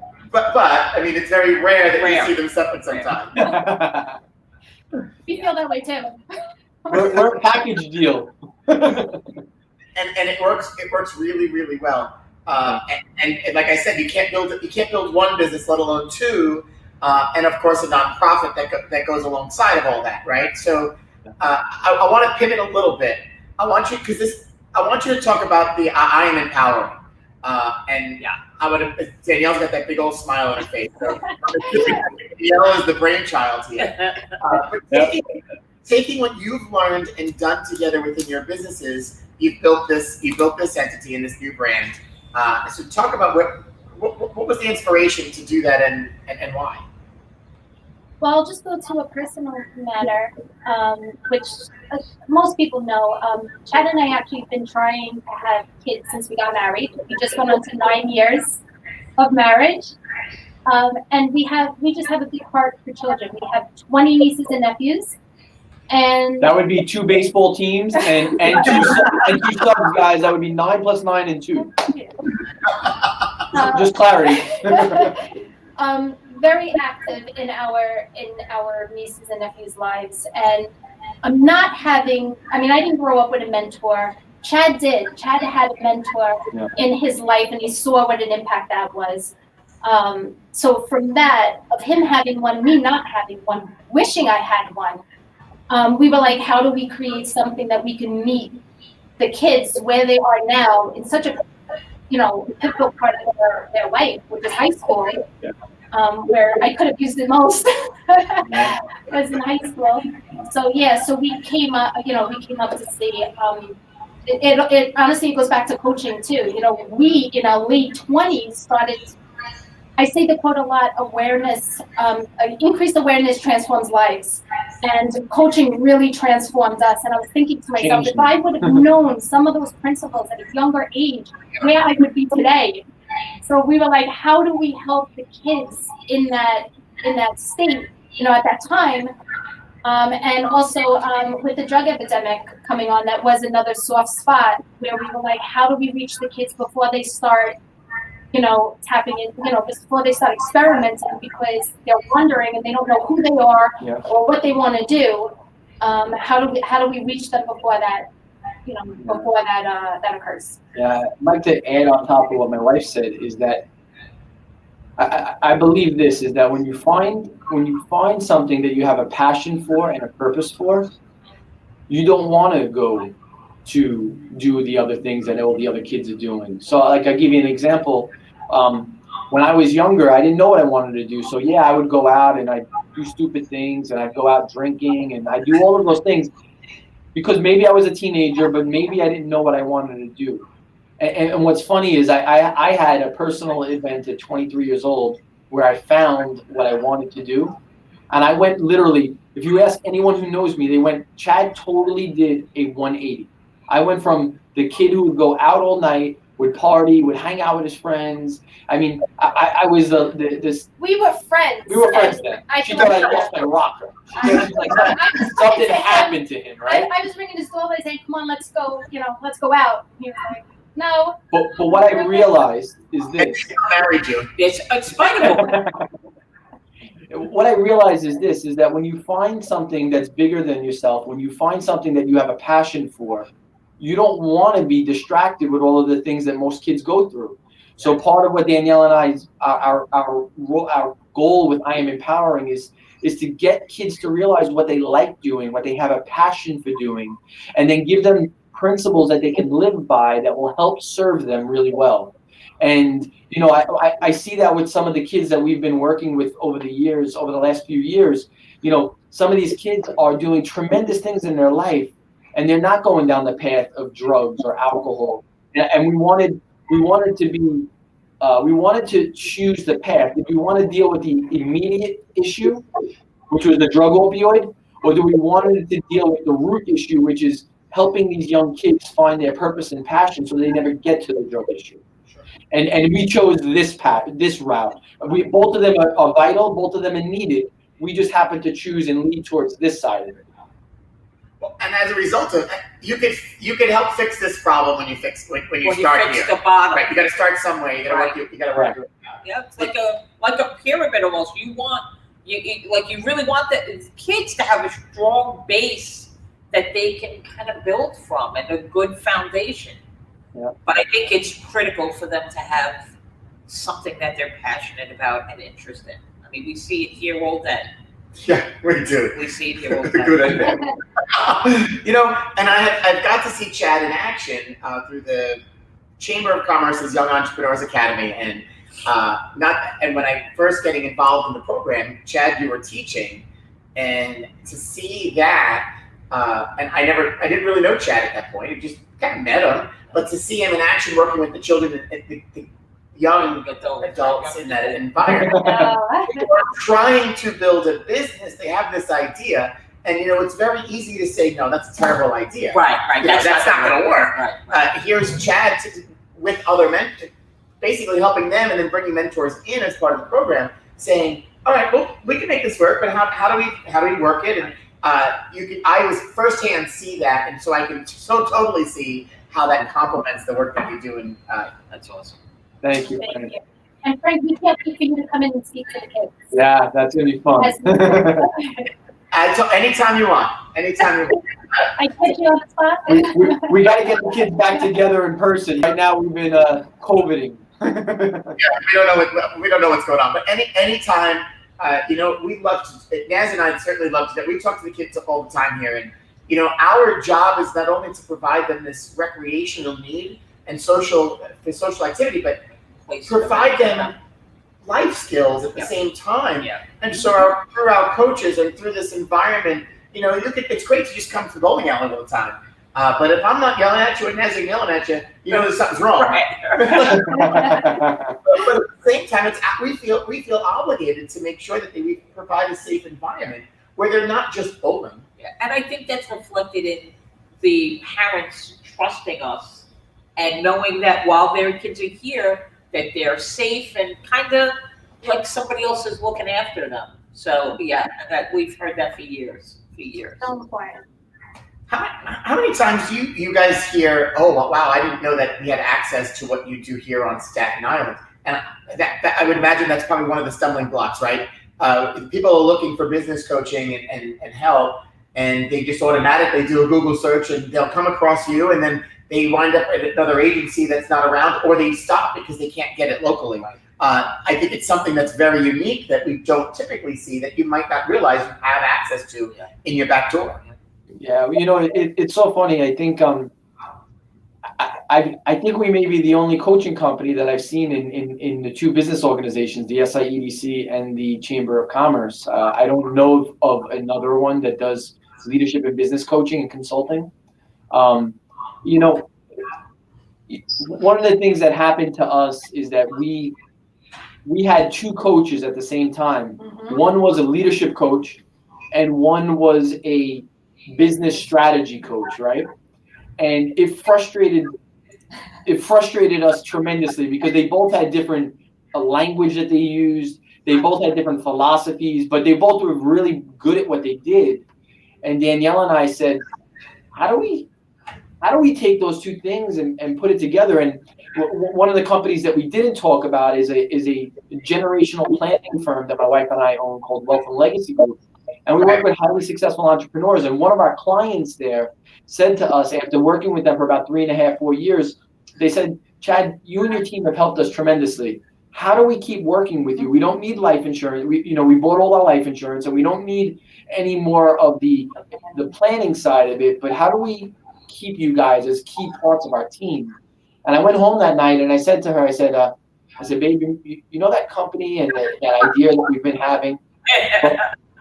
I mean, it's very rare that you see them separate sometimes. We feel that way too. We're a package deal. And it works really, really well. And like I said, you can't build one business, let alone two, and of course a nonprofit that goes alongside of all that, right? So I want to pivot a little bit. I want you to talk about the I am empowering. Danielle's got that big old smile on her face. So Danielle is the brainchild here. Taking what you've learned and done together within your businesses, you've built this entity and this new brand. So talk about what was the inspiration to do that and why? Well, I'll just go to a personal matter, which most people know. Chad and I actually have been trying to have kids since we got married. We just went on to 9 years of marriage. And we just have a big heart for children. We have 20 nieces and nephews. And that would be 2 baseball teams and two subs, guys. That would be 9 + 9 and 2. Just clarity. Very active in our nieces and nephews' lives, and I'm not having. I mean, I didn't grow up with a mentor. Chad did. Chad had a mentor in his life, and he saw what an impact that was. So from that, of him having one, me not having one, wishing I had one. We were like, how do we create something that we can meet the kids where they are now in such a, pivotal part of their life, which is high school, where I could have used it most was in high school. So we came up to see, it honestly goes back to coaching too. We in our late 20s started I say the quote a lot, awareness, increased awareness transforms lives. And coaching really transformed us. And I was thinking to myself, if I would have known some of those principles at a younger age, where I would be today. So we were like, how do we help the kids in that state, at that time? And also with the drug epidemic coming on, that was another soft spot where we were like, how do we reach the kids before they start, tapping in, before they start experimenting, because they're wondering and they don't know who they are or what they want to do. How do we reach them before that, before that occurs? Yeah, I'd like to add on top of what my wife said is that I believe this is that when you find something that you have a passion for and a purpose for, you don't want to go to do the other things that all the other kids are doing. So like I'll give you an example. When I was younger, I didn't know what I wanted to do. So yeah, I would go out and I'd do stupid things and I'd go out drinking and I'd do all of those things because maybe I was a teenager, but maybe I didn't know what I wanted to do. And what's funny is I had a personal event at 23 years old where I found what I wanted to do. And I went literally, if you ask anyone who knows me, Chad totally did a 180. I went from the kid who would go out all night, would party, would hang out with his friends. I mean, I was this. We were friends. We were friends then. She thought I lost my rocker. She was like, something happened to him, right? I was ringing his doorbell saying, "Come on, let's go. Let's go out." He was like, "No." But what I realized is this. I married you. It's explainable. What I realize is this, is that when you find something that's bigger than yourself, when you find something that you have a passion for, you don't want to be distracted with all of the things that most kids go through. So part of what Danielle and our goal with I Am Empowering is to get kids to realize what they like doing, what they have a passion for doing, and then give them principles that they can live by that will help serve them really well. And I see that with some of the kids that we've been working with over the last few years. Some of these kids are doing tremendous things in their life, and they're not going down the path of drugs or alcohol. And we wanted to choose the path. If we want to deal with the immediate issue, which was the drug opioid, or do we want to deal with the root issue, which is helping these young kids find their purpose and passion so they never get to the drug issue? And we chose this route. Both of them are vital. Both of them are needed. We just happen to choose and lead towards this side of it. Well, and as a result of you could help fix this problem when you start fix here. The bottom. Right, you got to start somewhere. You got to work. Yeah, it's like a pyramid almost. You really want the kids to have a strong base that they can kind of build from and a good foundation. Yeah. But I think it's critical for them to have something that they're passionate about and interested in. I mean, we see it here all day. Yeah, we do. We see it here all day. Good idea. And I've got to see Chad in action through the Chamber of Commerce's Young Entrepreneurs Academy, and when I first getting involved in the program, Chad, you were teaching, and to see that, and I didn't really know Chad at that point. I just kind of met him. But to see him in action working with the children, the young adults in that environment, they are trying to build a business. They have this idea, and it's very easy to say, no, that's a terrible idea. Right. That's not going to work. Right. Here's Chad with other mentors, basically helping them, and then bringing mentors in as part of the program, saying, all right, well, we can make this work, but how do we work it? And I was firsthand see that, and so I can so totally see how that complements the work that you do, and that's awesome. Thank you. And Frank, we can't wait for you to come in and speak to the kids. Yeah, that's gonna be fun. Anytime you want. I put you on the spot. We got to get the kids back together in person. Right now, we've been COVIDing. Yeah, we don't know what's going on, but anytime. We love to. Naz and I certainly love to. We talk to the kids all the time here, and our job is not only to provide them this recreational need and social activity, but provide them life skills at the same time. Yeah. And so through our coaches and through this environment, it's great to just come to the bowling alley all the time. But if I'm not yelling at you and Nez yelling at you, you know that something's wrong. Right. But at the same time, we feel obligated to make sure that we provide a safe environment where they're not just bowling. Yeah. And I think that's reflected in the parents trusting us and knowing that while their kids are here, that they're safe and kind of like somebody else is looking after them. So yeah, that we've heard that for years. So important. How many times do you guys hear, oh, wow, I didn't know that we had access to what you do here on Staten Island? And that I would imagine that's probably one of the stumbling blocks, right? People are looking for business coaching and help, and they just automatically do a Google search and they'll come across you, and then they wind up at another agency that's not around, or they stop because they can't get it locally. I think it's something that's very unique that we don't typically see, that you might not realize you have access to in your back door. Yeah, you know, it's so funny. I think I think we may be the only coaching company that I've seen in the two business organizations, the SIEDC and the Chamber of Commerce. I don't know of another one that does leadership and business coaching and consulting. You know, one of the things that happened to us is that we had two coaches at the same time. Mm-hmm. One was a leadership coach and one was a business strategy coach, right? And it frustrated us tremendously because they both had different language that they used. They both had different philosophies, but they both were really good at what they did. And Danielle and I said, how do we take those two things and put it together? And one of the companies that we didn't talk about is a generational planning firm that my wife and I own called Wealth and Legacy Group. And we work with highly successful entrepreneurs. And one of our clients there said to us, after working with them for about 3.5, 4 years, they said, Chad, you and your team have helped us tremendously. How do we keep working with you? We don't need life insurance. We bought all our life insurance, and we don't need any more of the planning side of it. But how do we keep you guys as key parts of our team? And I went home that night and I said to her, I said, baby, you know that company and that idea that we've been having?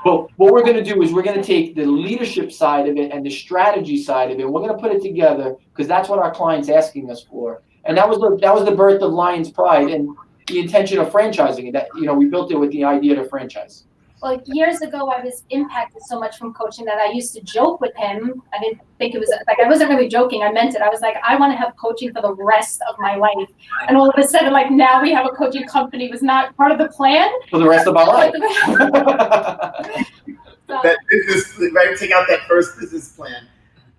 But what we're going to do is we're going to take the leadership side of it and the strategy side of it. We're going to put it together because that's what our client's asking us for. And that was the birth of Lion's Pride and the intention of franchising it. That, we built it with the idea to franchise. Well, years ago, I was impacted so much from coaching that I used to joke with him. I didn't think it was like, I wasn't really joking. I meant it. I was like, I want to have coaching for the rest of my life. And all of a sudden, like, now we have a coaching company was not part of the plan. For the rest of our life. That business, right? Take out that first business plan.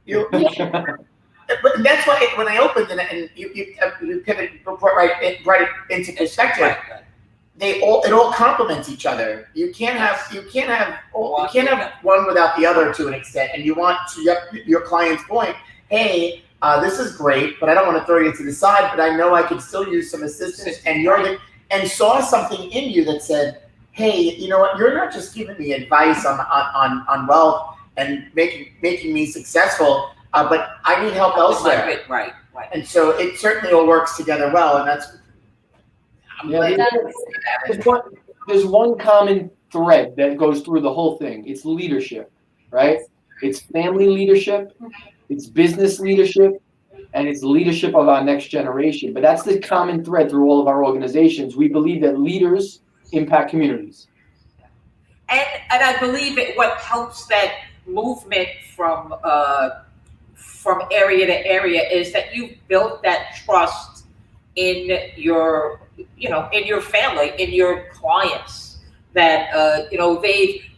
But that's why when I opened it and you pivot brought it into perspective. It all complements each other. You can't have one without the other to an extent. And you want your client's point. Hey, this is great, but I don't want to throw you to the side. But I know I can still use some assistance. And saw something in you that said, hey, you know what? You're not just giving me advice on wealth and making me successful, but I need help elsewhere. Right. And so it certainly all works together well, and that's. There's one common thread that goes through the whole thing. It's leadership, right? It's family leadership, it's business leadership, and it's leadership of our next generation. But that's the common thread through all of our organizations. We believe that leaders impact communities. And I believe what helps that movement from area to area is that you've built that trust in your family, in your clients, that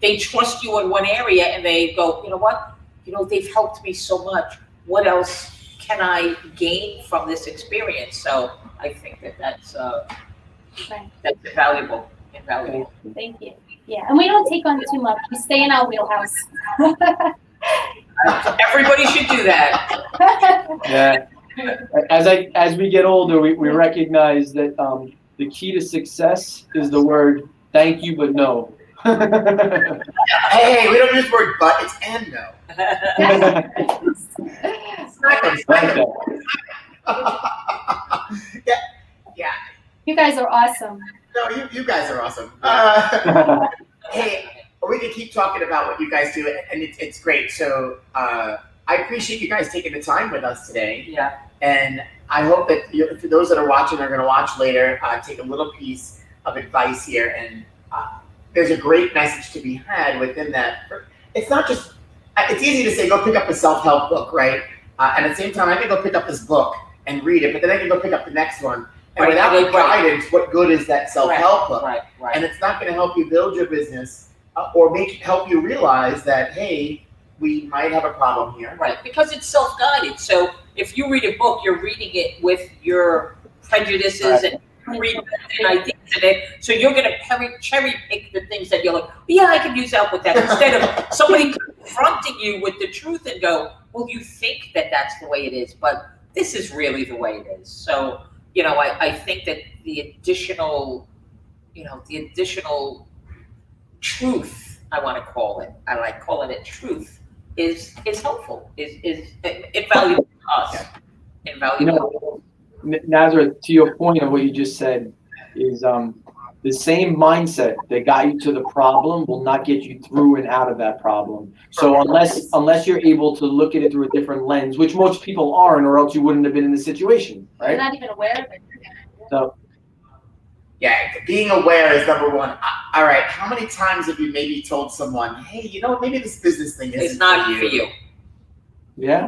they trust you in one area and they go, you know what, they've helped me so much. What else can I gain from this experience? So I think that's invaluable. Thank you. Yeah, and we don't take on too much. We stay in our wheelhouse. Everybody should do that. Yeah. As we get older, we recognize that the key to success is the word thank you, but no. Hey, we don't use the word but, it's and no. Yeah. You guys are awesome. No, you guys are awesome. Hey, we can keep talking about what you guys do, and it's great. So I appreciate you guys taking the time with us today. Yeah. And I hope that for those that are watching, are going to watch later, take a little piece of advice here. And there's a great message to be had within that. It's not just, it's easy to say, go pick up a self-help book, right? And at the same time, I can go pick up this book and read it, but then I can go pick up the next one. And without the guidance, what good is that self-help book? Right. And it's not going to help you build your business or help you realize that, hey, we might have a problem here. Right, because it's self-guided. So if you read a book, you're reading it with your prejudices and ideas in it. So you're going to cherry pick the things that you're like, yeah, I can use help with that. Instead of somebody confronting you with the truth and go, well, you think that that's the way it is, but this is really the way it is. So, I think that the additional truth, I want to call it, I like calling it truth, is helpful, is invaluable to us, invaluable. Nazareth, to your point of what you just said, is the same mindset that got you to the problem will not get you through and out of that problem. So unless you're able to look at it through a different lens, which most people aren't, or else you wouldn't have been in the situation, right? You're not even aware of it. So, yeah, being aware is number one. All right, how many times have you maybe told someone, hey, maybe this business thing isn't not for you? Yeah.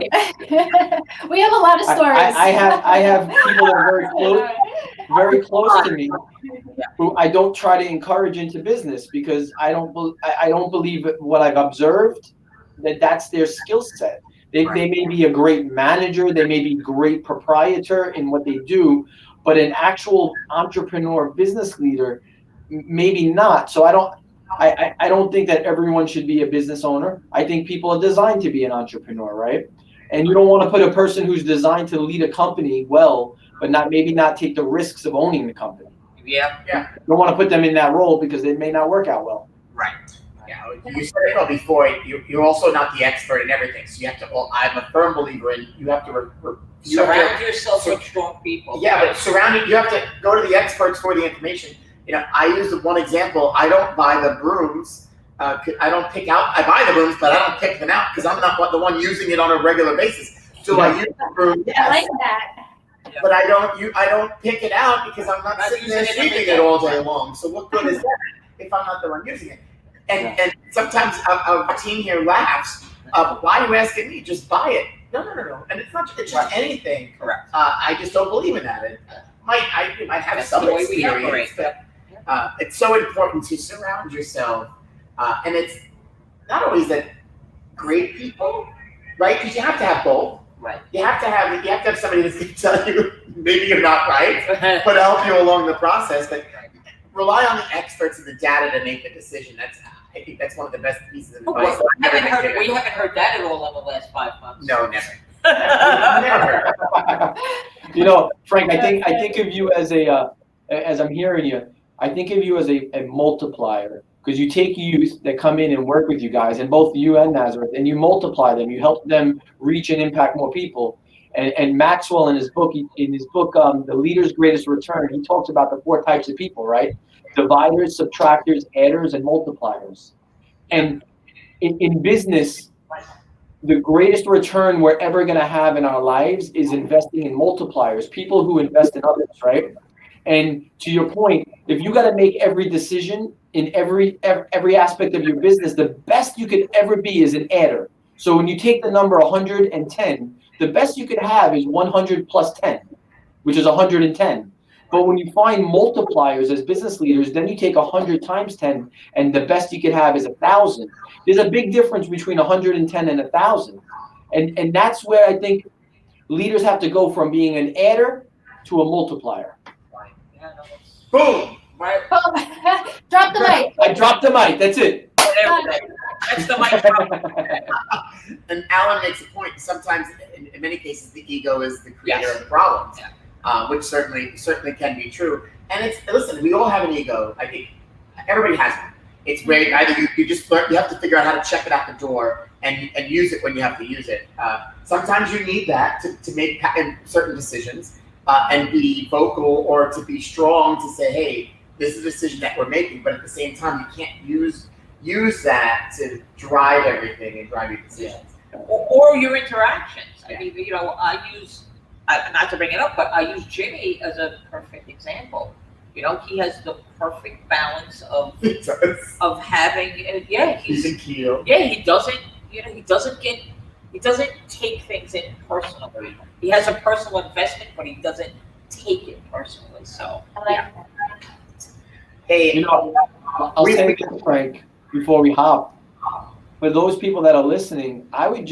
We have a lot of stories. I have people that are very close to me who I don't try to encourage into business because I don't believe what I've observed that's their skill set. They may be a great manager, they may be a great proprietor in what they do, but an actual entrepreneur business leader, maybe not. So I don't think that everyone should be a business owner. I think people are designed to be an entrepreneur, right? And you don't want to put a person who's designed to lead a company well, but maybe not take the risks of owning the company. Yeah. You don't want to put them in that role because it may not work out well. Right. Yeah. You said it before. You're also not the expert in everything, so you have to. Well, I'm a firm believer in you have to surround yourself with strong people. Yeah, but you have to go to the experts for the information. I use the one example. I don't buy the brooms. I buy the brooms, but I don't pick them out because I'm not the one using it on a regular basis. So I use the broom. Yes. I like that. But I don't pick it out because I'm not sitting there sweeping it all day long. So what good is that if I'm not the one using it? And sometimes our team here laughs. Why are you asking me? Just buy it. No. And it's just anything. Correct. I just don't believe in that. I might have some experience, but it's so important to surround yourself. And it's not always that great people, right? Because you have to have both. Right. You have to have somebody that's going to tell you maybe you're not right, but help you along the process. But rely on the experts and the data to make the decision. I think that's one of the best pieces of advice. We haven't heard that at all in the last 5 months. No, never. Never. Frank, I think of you as as I'm hearing you, I think of you as a multiplier. Because you take youth that come in and work with you guys, and both you and Nazareth, and you multiply them. You help them reach and impact more people. And Maxwell, in his book, The Leader's Greatest Return, he talks about the 4 types of people, right? Dividers, subtractors, adders, and multipliers. And in business, the greatest return we're ever going to have in our lives is investing in multipliers, people who invest in others, right? And to your point, if you got to make every decision in every aspect of your business, the best you could ever be is an adder. So when you take the number 110, the best you could have is 100 plus 10, which is 110. But when you find multipliers as business leaders, then you take 100 times 10, and the best you could have is 1,000. There's a big difference between 110 and 1,000. And that's where I think leaders have to go from being an adder to a multiplier. Boom. Right. Drop the mic. I dropped the mic. That's it. That's the mic drop. And Alan makes a point. Sometimes, in many cases, the ego is the creator of the problems, which certainly can be true. And listen, we all have an ego. I think everybody has one. It's where either you just learn, you have to figure out how to check it out the door and use it when you have to use it. Sometimes you need that to make certain decisions and be vocal or to be strong to say, hey, this is a decision that we're making, but at the same time, you can't use that to drive everything and drive your decisions. or your interactions. I mean, you know, not to bring it up, but I use Jimmy as a perfect example. You know, he has the perfect balance of having, he's in keel. he doesn't, you know, he doesn't take things in personally. He has a personal investment, but he doesn't take it personally. So, I Hey, You know, I'll say this, Frank, before we hop. For those people that are listening, I would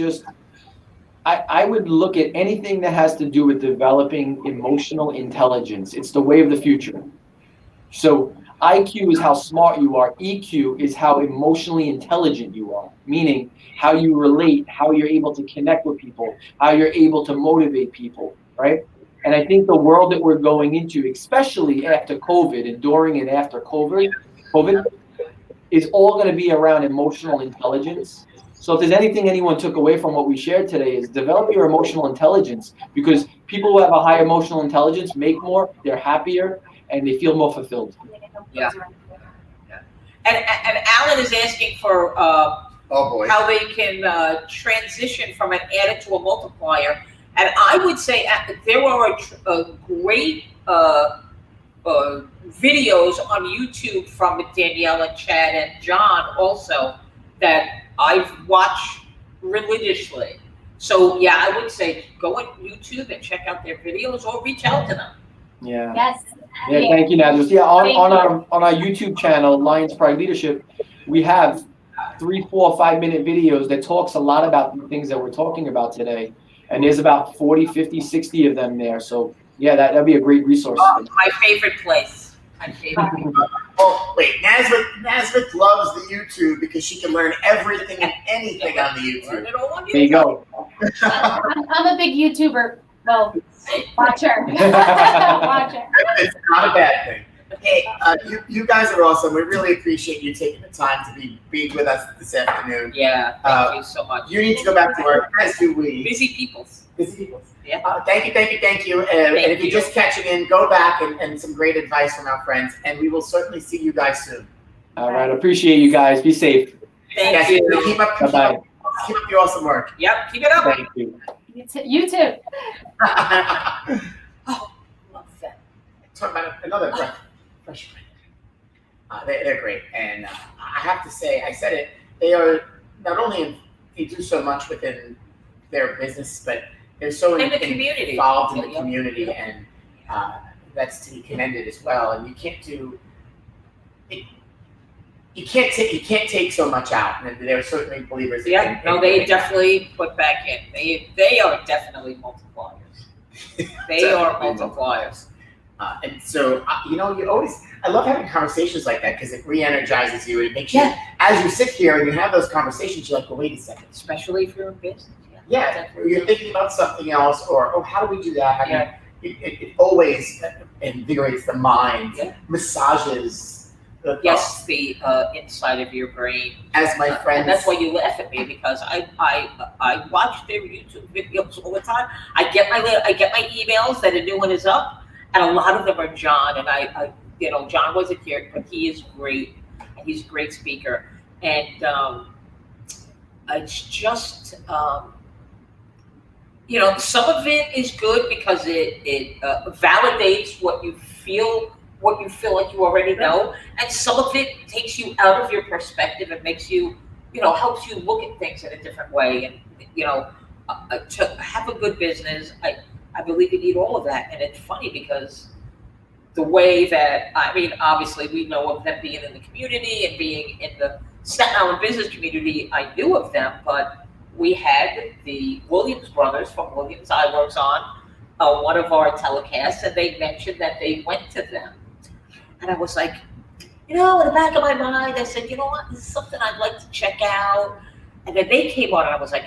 look at anything that has to do with developing emotional intelligence. It's the way of the future. So IQ is how smart you are. EQ is how emotionally intelligent you are, meaning how you relate, how you're able to connect with people, how you're able to motivate people, right? And I think the world that we're going into, especially after COVID and during and after COVID is all going to be around emotional intelligence. So if there's anything anyone took away from what we shared today is develop your emotional intelligence, because people who have a high emotional intelligence make more, they're happier, and they feel more fulfilled. Yeah. And Alan is asking for oh boy, how they can transition from an adder to a multiplier. And I would say there are a great videos on YouTube from Danielle and Chad and John also that I've watched religiously. So yeah, I would say go on YouTube and check out their videos or reach out to them. Yeah. Yes. Yeah, thank you, Nazareth. Yeah, on our YouTube channel, Lions Pride Leadership, we have 3, 4, 5-minute videos that talks a lot about the things that we're talking about today. And there's about 40, 50, 60 of them there. So yeah, that'd be a great resource. Oh, my favorite place. My favorite. Oh wait, Nazareth loves the YouTube because she can learn everything and anything on the YouTube. There you go. I'm a big YouTuber. Well, watcher. Watcher. It's not a bad thing. Hey, you guys are awesome. We really appreciate you taking the time to be with us this afternoon. Yeah, thank you so much. You need to go back to work, as do we. Busy peoples. Yeah. Thank you. And if you're just catching in, go back and some great advice from our friends. And we will certainly see you guys soon. All right. Appreciate you guys. Be safe. Thank you. Keep up your awesome work. Yep, keep it up. Thank you. You too. Oh, love that. Talk about another fresh friend. They're great. And I have to say, I said it, they are not only, they do so much within their business, but they're so in the community. Involved in the community, and that's to be commended as well. And you can't do it. You can't take so much out. And there are certainly believers. They definitely put back in. They are definitely multipliers. They are multipliers. And so you always. I love having conversations like that because it re-energizes you. It makes you, as you sit here and you have those conversations, you're like, well, wait a second. Especially if you're in business. Yeah, you're thinking about something else, or how do we do that? It always invigorates the mind, massages the inside of your brain. As my friend, and that's why you laugh at me, because I watch their YouTube videos all the time. I get my emails that a new one is up, and a lot of them are John. And I John wasn't here, but he is great, and he's a great speaker. And it's just. Some of it is good because it validates what you feel like you already know, and some of it takes you out of your perspective and makes you, helps you look at things in a different way. And to have a good business, I believe you need all of that. And it's funny because the way that obviously we know of them being in the community and being in the Staten Island business community. I knew of them, but we had the Williams brothers from Williams iWorks on one of our telecasts, and they mentioned that they went to them. And I was like, in the back of my mind, I said, you know what, this is something I'd like to check out. And then they came on, and I was like,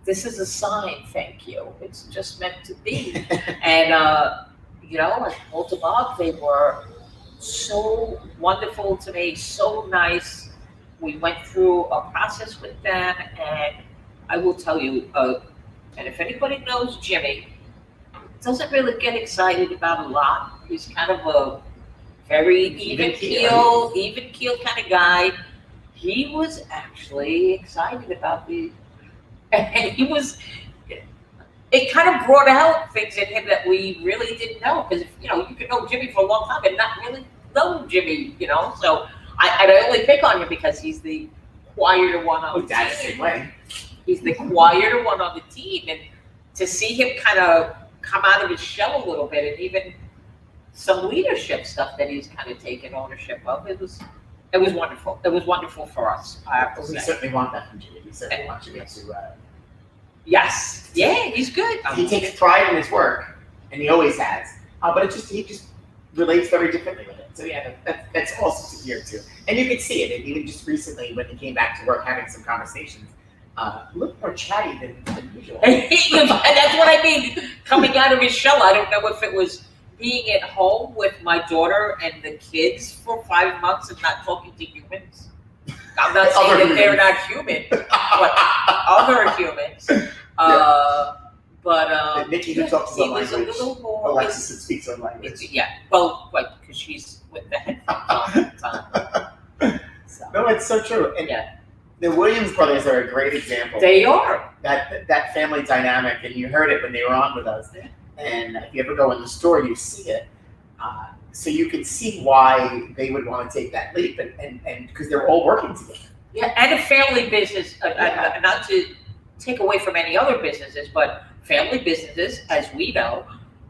this is a sign, thank you. It's just meant to be. And, like Walter Bob, they were so wonderful to me, so nice. We went through a process with them, and I will tell you, and if anybody knows Jimmy, doesn't really get excited about a lot. He's kind of a very even keel kind of guy. He was actually excited about the And it kind of brought out things in him that we really didn't know, because you can know Jimmy for a long time and not really know Jimmy, So I only pick on him because he's the quieter one on the Dad's the team. same way. He's the quieter one on the team, and to see him kind of come out of his shell a little bit, and even some leadership stuff that he's kind of taken ownership of, it was wonderful. It was wonderful for us, I have to We say. certainly want that from Jimmy. We certainly want Jimmy to. Yes, yeah, he's good. He takes pride in his work, and he always has. But he just relates very differently with it. So yeah, that's awesome to hear too. And you can see it, and even just recently when he came back to work, having some conversations, a little more chatty than usual. And that's what I mean. Coming out of his shell, I don't know if it was being at home with my daughter and the kids for 5 months and not talking to humans. I'm not saying that they're not human, but other humans. But Nikki, who talks he on was language. a little more. Alexis, who speaks on language. Yeah, well, because she's with the headphones on all the time. So, No, it's so true. And yeah, the Williams brothers are a great example. they are. That family dynamic, and you heard it when they were on with us. And if you ever go in the store, you see it. So you can see why they would want to take that leap, and because they're all working together. Yeah, and a family business, not to take away from any other businesses, but family businesses, as we know,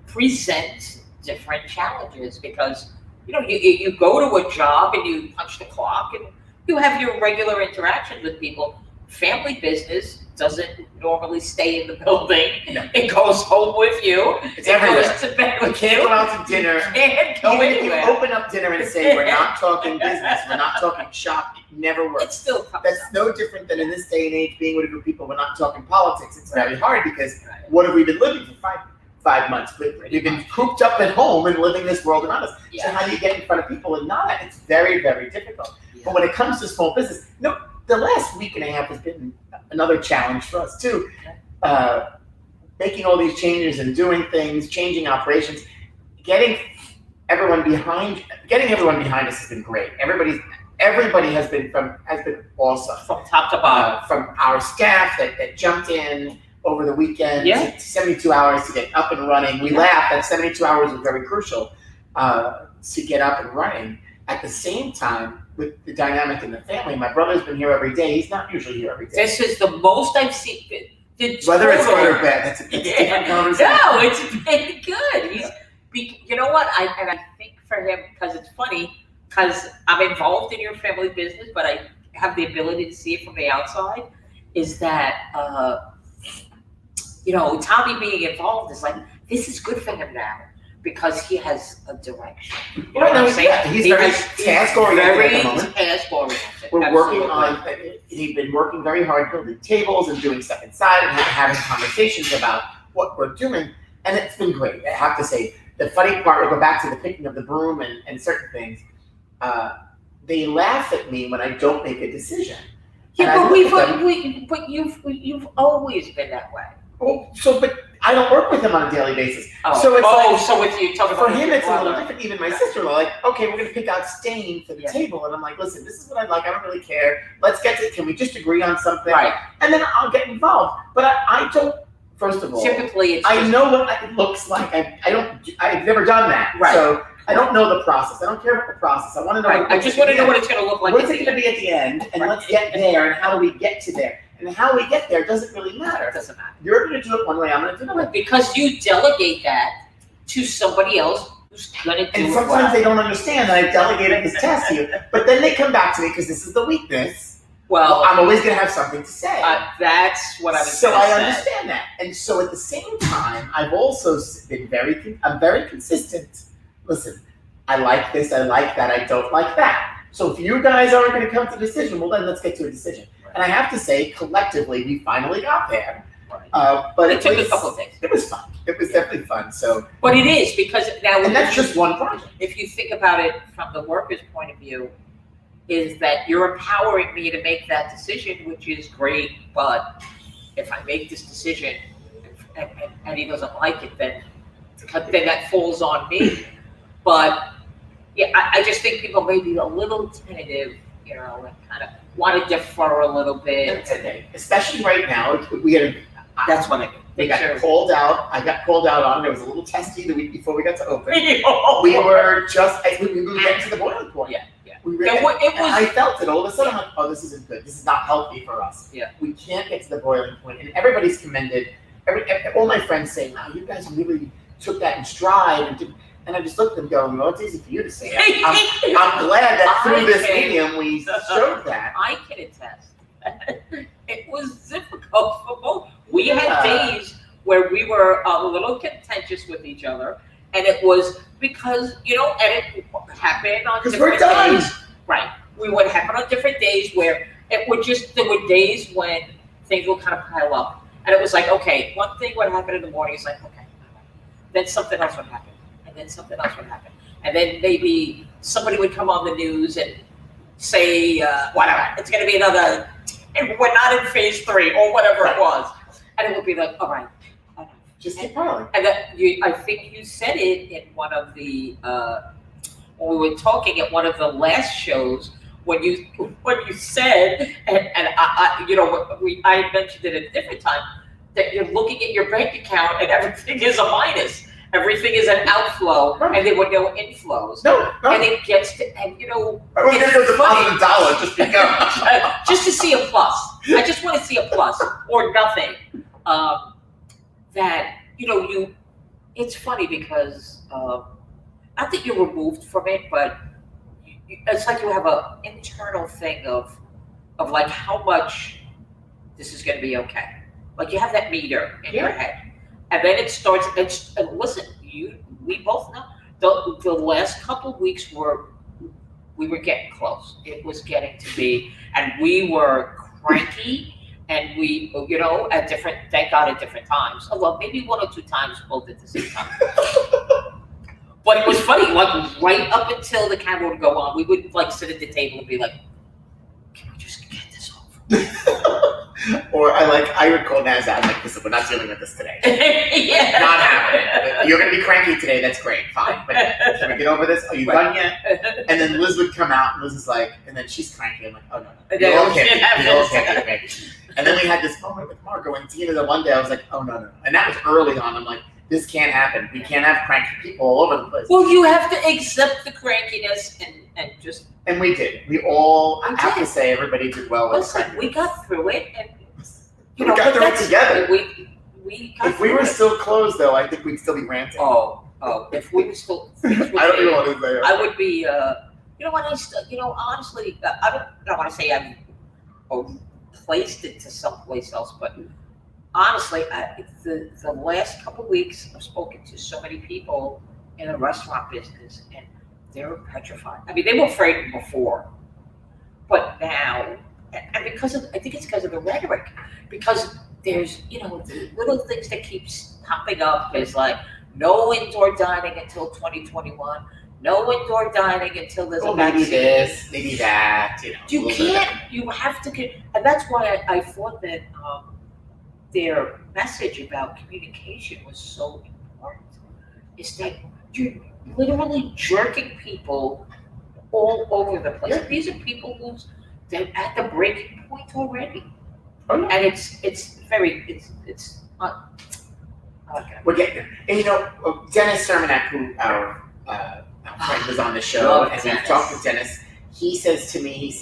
present different challenges because, you go to a job and you punch the clock and you have your regular interactions with people. Family business doesn't normally stay in the building. No. It goes home with you. It's It everywhere. goes to bed You with can't you. go out to dinner. Can't go Even if you anywhere. open up dinner and say, we're not talking business, we're not talking shop, it never It works. still comes That's up. no different than in this day and age being with a group of people, we're not talking politics. It's very hard because Right. what have we been living for five months? We've been cooped up at home and living this world around us. So Yeah. how do you get in front of people and not? It's very, very difficult. Yeah. But when it comes to small business, the last week and a half has been another challenge for us too. Making all these changes and doing things, changing operations, getting everyone behind us has been great. Everybody has been awesome. From top to bottom. From our staff that jumped in over the weekend, Yeah. 72 hours to get up and running. We laughed that 72 hours was very crucial to get up and running. At the same time, with the dynamic in the family, my brother's been here every day. He's not usually here every day. This is the most I've seen. Whether it's good or bad, that's a different conversation. No, it's been good. You know what? I think for him, because it's funny, because I'm involved in your family business, but I have the ability to see it from the outside, is that, Tommy being involved is like, this is good for him now. Because he has a direction. You know what I'm saying? Yeah, he's very task-oriented at the moment. Task-oriented. We're Absolutely. working on, he's been working very hard building tables and doing stuff inside and having conversations about what we're doing. And it's been great. I have to say, the funny part, we'll go back to the picking of the broom and certain things. They laugh at me when I don't make a decision. Yeah, And but you've always been that way. But I don't work with him on a daily basis. Oh, So it's so with you talking for about him, your it's a little brother. different. Even my sister-in-law, like, okay, we're gonna pick out stain for the Yeah. table, and I'm like, listen, this is what I like. I don't really care. Let's get to. Can we just agree on something? Right. And then I'll get involved. But I don't. First of all, Typically, it's I just, know what it looks like. I've never done that. Right. So I don't know the process. I don't care about the process. I want to know. right. What I just want to know what it's going to look like. What's at it the going to be at the end, and let's get there, and how do we get to there? And how we get there doesn't really matter. It doesn't matter. You're going to do it one way. I'm going to do it another way. Because you delegate that to somebody else who's going to do And it sometimes well. they don't understand that I've delegated this task to you. But then they come back to me because this is the weakness. Well, I'm always going to have something to say. that's what I was So going to I say. understand that. And so at the same time, I've also been I'm very consistent. Listen, I like this, I like that, I don't like that. So if you guys aren't going to come to a decision, well then let's get to a decision. Right. And I have to say, collectively, we finally got there. Right. But It took a couple of days. It was fun. It was definitely fun. So, But it is, because now and that's just one project. if you think about it from the worker's point of view, is that you're empowering me to make that decision, which is great. But if I make this decision and he doesn't like it, then that falls on me. But yeah, I just think people may be a little tentative, and kind of want to defer a little bit. Today, especially right now, we had. That's what I mean. They got called out. I got called out on it. It was a little testy the week before we got to open. We were just, we were getting to the boiling point. Yeah. We were, It was, I felt it all of a sudden. I'm like, oh, this isn't good. This is not healthy for us. Yeah. We can't get to the boiling point. And everybody's commended. All my friends say, wow, you guys really took that in stride. And I just looked at them going, well, it's easy for you to say. I'm glad that through this medium we showed that. I can attest. It was difficult for both. We had days where we were a little contentious with each other, and it was because, and it happened on different days. Right. We would happen on different days where there were days when things would kind of pile up. And it was like, okay, one thing would happen in the morning, it's like, okay. Then something else would happen. And then something else would happen. And then maybe somebody would come on the news and say, whatever, it's going to be another, and we're not in phase 3 or whatever it was. And it would be like, all right. Just keep piling. And I think you said it in one of the, when we were talking at one of the last shows, when you said, and I mentioned it at a different time, that you're looking at your bank account and everything is a minus. Everything is an outflow, and there were no inflows. No. And it gets to, and I was going to go deposit $1 just because. Just to see a plus. I just want to see a plus or nothing. That, it's funny because, not that you're removed from it, but it's like you have an internal thing of like how much this is going to be okay. Like you have that meter in your head. And then it starts, and listen, we both know, the last couple of weeks we were getting close. It was getting to be, and we were cranky, and we, at different, thank God at different times. Although maybe 1 or 2 times both at the same time. But it was funny, like right up until the camera would go on, we would like sit at the table and be like, can we just get this over? Or I would call Naz out, I'm like, listen, we're not dealing with this today. Yeah. Not happening. You're going to be cranky today, that's great, fine. But can we get over this? Are you done yet? And then Liz would come out, and Liz is like, and then she's cranky. I'm like, oh, no. You all can't be cranky. And then we had this moment with Margot and Tina the one day, I was like, oh, no. And that was early on. I'm like, this can't happen. We can't have cranky people all over the place. Well, you have to accept the crankiness and just. And we did. We all, I have to say, everybody did well. Listen, we got through it, and we got through it together. We got if we were still closed, though, I think we'd still be ranting. Oh, if we were still, I don't know what to say. I would be. Honestly, I don't want to say I've placed it to someplace else, but honestly, the last couple of weeks, I've spoken to so many people in the restaurant business, and they're petrified. I mean, they were afraid before, but now, and I think it's because of the rhetoric, because there's, the little things that keeps popping up is like, no indoor dining until 2021, no indoor dining until there's a vaccine. Maybe this, maybe that, You can't, you have to get, and that's why I thought that their message about communication was so important, is that you're literally jerking people all over the place. Yeah. These are people they're at the breaking point already. Oh, yeah. And it's we're getting there. And Dennis Sermonak, who our friend was on the show, and we talked with Dennis, he says to me,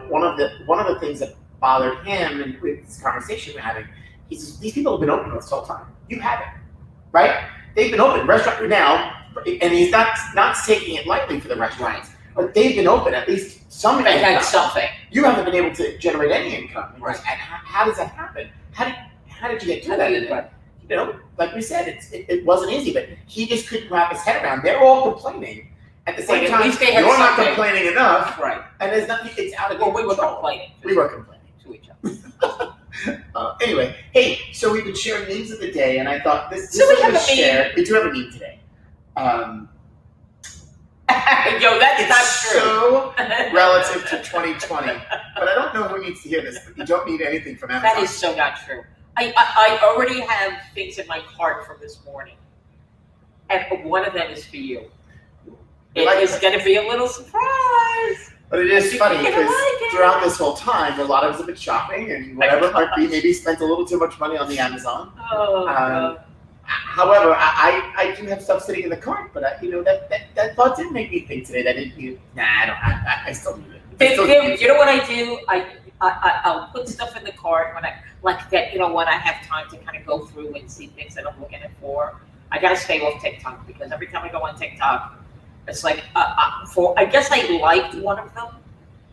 one of the things that bothered him and with this conversation we're having, he says, these people have been open this whole time. You haven't, right? They've been open. Restaurant now, and he's not taking it lightly for the restaurants, but they've been open at least some. They had something. You haven't been able to generate any income. Right. And how does that happen? How did you get to that? Like we said, it wasn't easy, but he just couldn't wrap his head around. They're all complaining. At the same time, you're not complaining enough. Right. And there's nothing, it's out of control. We were complaining to each other. Anyway, hey, so we've been sharing memes of the day, and I thought this So we have a share. We do have a meme today. Yo, that's not true. So relative to 2020, but I don't know who needs to hear this. But you don't need anything from Amazon. That is so not true. I already have things in my cart from this morning, and one of them is for you. It is going to be a little surprise. But it is funny You know because what? throughout this whole time, a lot of us have been shopping and whatever it might be, maybe spent a little too much money on the Amazon. Oh, God. However, I do have stuff sitting in the cart, but that thought did make me think today that I still need it. You know what I do? I'll put stuff in the cart when I like that. When I have time to kind of go through and see things that I'm looking for. I gotta stay off TikTok because every time I go on TikTok, it's like I guess I liked one of them,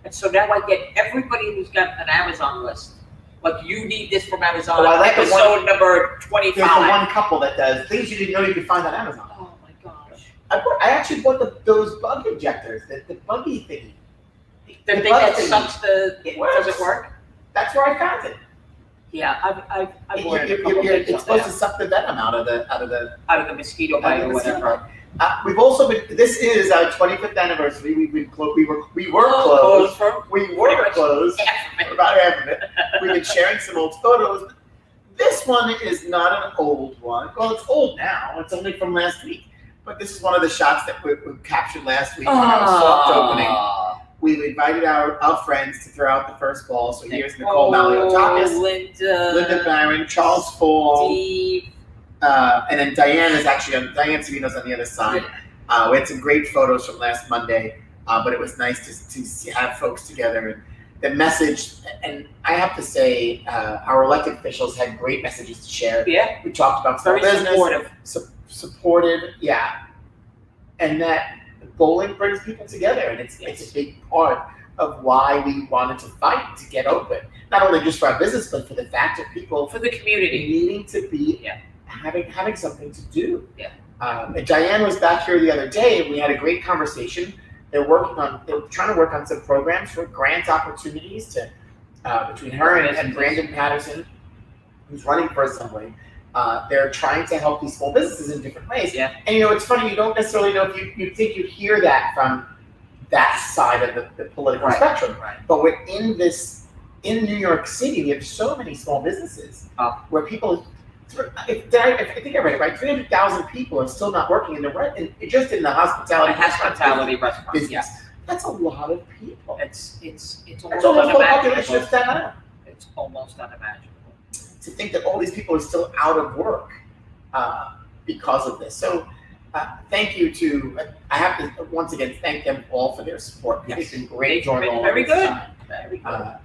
and so now I get everybody who's got an Amazon list. Like, you need this from Amazon. I like episode number 25. There's the one couple that does things you didn't know you could find on Amazon. Oh my gosh. I actually bought those bug injectors, the buggy thingy. The thing that sucks does it work? That's where I found it. Yeah, I've ordered a couple It's things supposed to suck the venom out of the mosquito bite or whatever. We've also been. This is our 25th anniversary. We were closed. We were closed. About half of it. We've been sharing some old photos. This one is not an old one. Well, it's old now. It's only from last week. But this is one of the shots that we captured last week on our soft opening. We've invited our friends to throw out the first ball. So here's Nicole Maliotakis, Linda Barron, Charles Fall, Steve. And then Diane Savino's on the other side. We had some great photos from last Monday, but it was nice to have folks together. And the message, and I have to say, our elected officials had great messages to share. Yeah. We talked about small Very business, supportive, yeah, and that bowling brings people together, and it's a big part of why we wanted to fight to get open. Not only just for our business, but for the fact of people, For the community. needing to be having something to do. Yeah. And Diane was back here the other day, and we had a great conversation. They're trying to work on some programs for grant opportunities to between her and Brandon Patterson, who's running for Assembly. They're trying to help these small businesses in different ways. Yeah. And it's funny, you don't necessarily know if you think you'd hear that from that side of the political spectrum. Right. But we're in New York City, we have so many small businesses where people, I think I read it right, 300,000 people are still not working just in the hospitality Restaurant business. Yeah. That's a lot of people. It's That's almost almost the population unimaginable. of Staten Island. It's almost unimaginable. To think that all these people are still out of work because of this. So thank you I have to once again thank them all for their support. Yes. It's been great during all Very this good. time. Very good.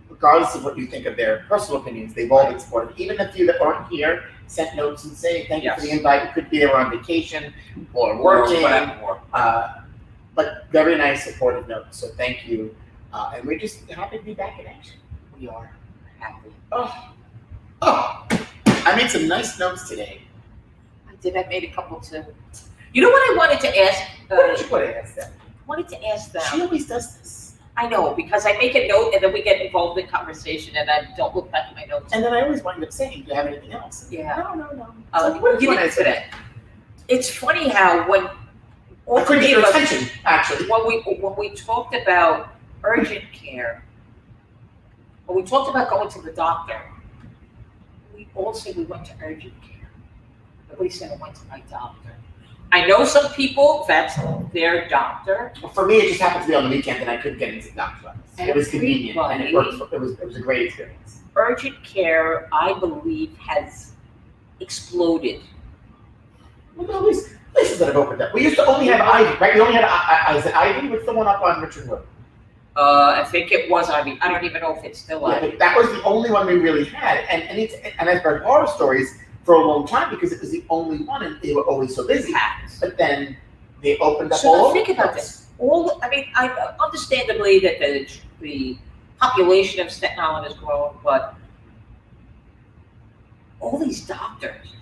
Regardless of what you think of their personal opinions, they've all been supportive. Even the few that aren't here sent notes and say thank you for the invite. It could be they were on vacation or working. But very nice supportive notes. So thank you. And we're just happy to be back in action. We are happy. Oh, I made some nice notes today. I did. I made a couple too. You know what I wanted to ask? What did you want to ask them? Wanted to ask them. She always does this. I know, because I make a note and then we get involved in conversation and I don't look back at my notes. And then I always wind up saying, do you have anything else? Yeah. No. What do you want to say? It's funny how when all I couldn't three get of your us, attention, actually. when we talked about urgent care, when we talked about going to the doctor, we all said we went to urgent care. Nobody said I went to my doctor. I know some people, that's their doctor. Well, for me, it just happened to be on the weekend and I couldn't get into the doctor's office. It was convenient and it worked. It was a great experience. Urgent care, I believe, has exploded. Look at all these places that have opened up. We used to only have Ivy, right? We only had, is it Ivy? What's the one up on Richard Road? I think it was. I don't even know if it's still Yeah, Ivy. but that was the only one we really had. And I've heard horror stories for a long time because it was the only one and they were always so busy. But then they opened up all So over. think about this. I understandably that the population of Staten Island has grown, but all these doctors.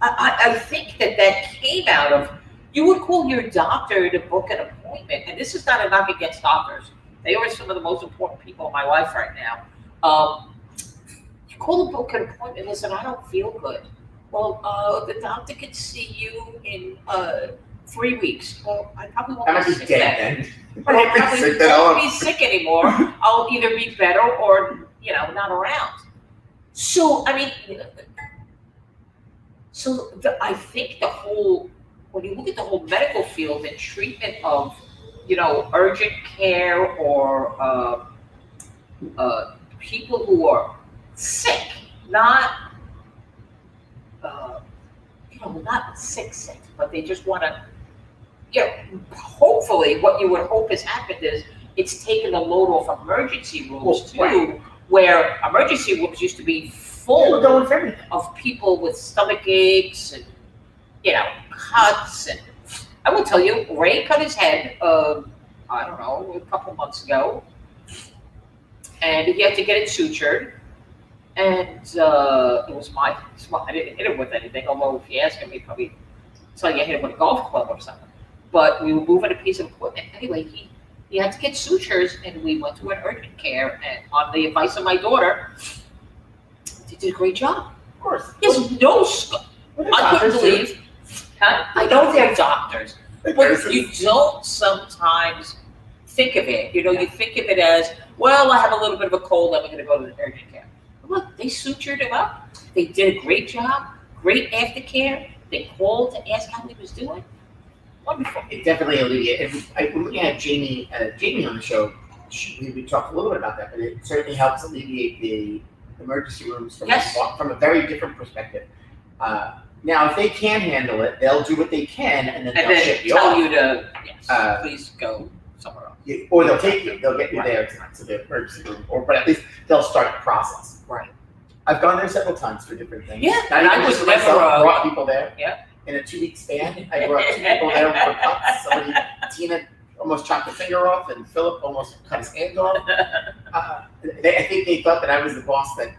I think that came out of, you would call your doctor to book an appointment, and this is not a knock against doctors. They are some of the most important people in my life right now. You call to book an appointment. Listen, I don't feel good. Well, the doctor could see you in 3 weeks. Well, I probably won't I might be be sick dead then. then. I I probably won't be sick anymore. I'll either be better or, not around. So, I think when you look at the whole medical field and treatment of urgent care or people who are sick, not not sick, but they just want to, hopefully what you would hope has happened is it's taken the load off emergency rooms too, right. where emergency rooms used to be full We're going for everything. of people with stomach aches and, cuts. And I will tell you, Ray cut his head, I don't know, a couple months ago, and he had to get it sutured. And it was I didn't hit him with anything, although if you ask him, he'd probably tell you hit him with a golf club or something. But we were moving a piece of equipment. Anyway, he had to get sutures, and we went to an urgent care. And on the advice of my daughter, they did a great job. Of course. There's no I couldn't believe. Huh? I know they're doctors, but you don't sometimes think of it. You think of it as, well, I have a little bit of a cold, I'm going to go to the urgent care. Look, they sutured him up. They did a great job, great aftercare. They called to ask how he was doing. Wonderful. It definitely alleviates. We're looking at Jamie on the show. We talked a little bit about that, but it certainly helps alleviate the emergency rooms from a very different perspective. Now, if they can handle it, they'll do what they can, and then they'll ship you off. You to please go somewhere else. Yeah, or they'll take you. They'll get you there to the emergency room, but at least they'll start the process. Right. I've gone there several times for different things. Yeah, and I was never brought people there. Yeah. In a 2-week span, I brought 2 people there for cuts. Tina almost chopped a finger off, and Philip almost cut his hand off. I think they thought that I was the boss that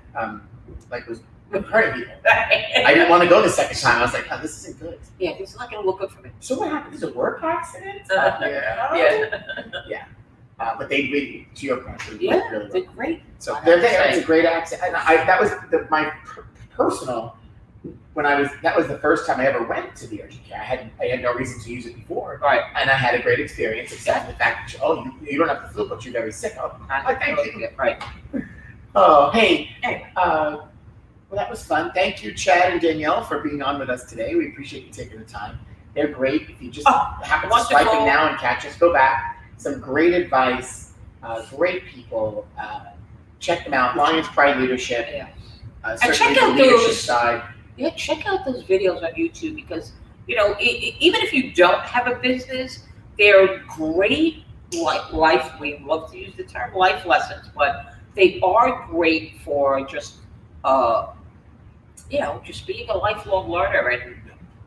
was hurting people. I didn't want to go the second time. I was like, oh, this isn't good. Yeah, this is not going to look good for me. So what happened? Is it a work accident? Yeah. But they really, to your point, they Yeah, really did great. So they're there. It's a great accent. And that was my personal. That was the first time I ever went to the urgent care. I had no reason to use it before. Right. And I had a great experience, except for the fact that you don't have the flu, but you're very sick. Oh, thank you. Right. Oh, hey. Well, that was fun. Thank you, Chad and Danielle, for being on with us today. We appreciate you taking the time. They're great. If you just happen to swipe in now and catch us, go back. Some great advice, great people. Check them out. Lions Pride Leadership. Yeah. And check out the leadership those. Side. Yeah, check out those videos on YouTube because even if you don't have a business, they're great life. We love to use the term life lessons, but they are great for just just being a lifelong learner and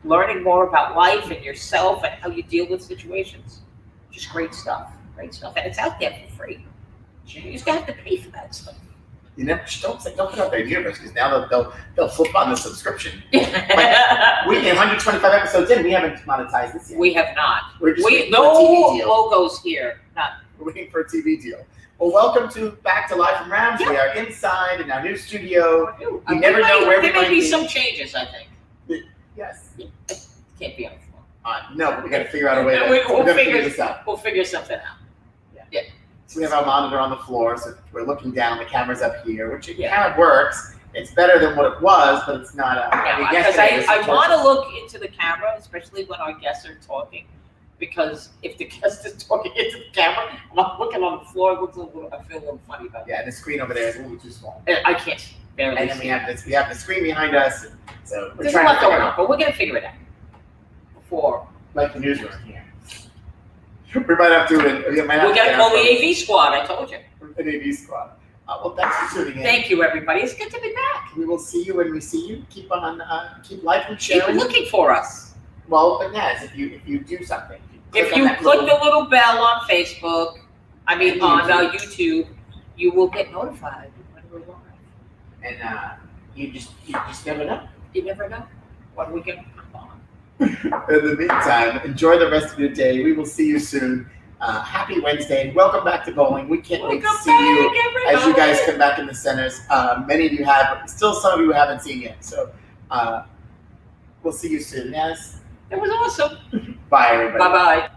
learning more about life and yourself and how you deal with situations. Just great stuff, and it's out there for free. You just have to pay for that stuff. You never don't put out their universe because now they'll flip on the subscription. We in 125 episodes in, we haven't monetized this yet. We have not. We're just waiting no for a TV deal. logos here. None. We're waiting for a TV deal. Well, welcome back to Live from Rams. We are inside in our new studio. We never know where we might be. There may be some changes, I think. Yes. Can't be on the floor. No, but we got to figure out a way to We'll figure this out. We'll figure something out. Yeah. So we have our monitor on the floor, so we're looking down. The camera's up here, which kind of works. It's better than what it was, but it's not because I want to look into the camera, especially when our guests are talking. Because if the guest is talking into the camera, and I'm looking on the floor, I feel a little funny about it. Yeah, the screen over there is a little too small. I can't barely. And then we have the screen behind us, so we're There's trying a lot to figure going it on, out. but we're gonna figure it out before. Like the newsroom here. We might have to. We're gonna call the AV squad. I told you. An AV squad. Well, thanks for tuning in. Thank you, everybody. It's good to be back. We will see you when we see you. Keep liking, sharing. Keep looking for us. Well, but Naz, if you do something, if you click the little bell on Facebook, on YouTube, you will get notified when we're live. And you just never know. You never know when we can come on. In the meantime, enjoy the rest of your day. We will see you soon. Happy Wednesday. Welcome back to bowling. We can't wait to see you as you guys come back in the centers. Many of you have, but still some of you haven't seen yet. So we'll see you soon. Yes. It was awesome. Bye, everybody. Bye-bye.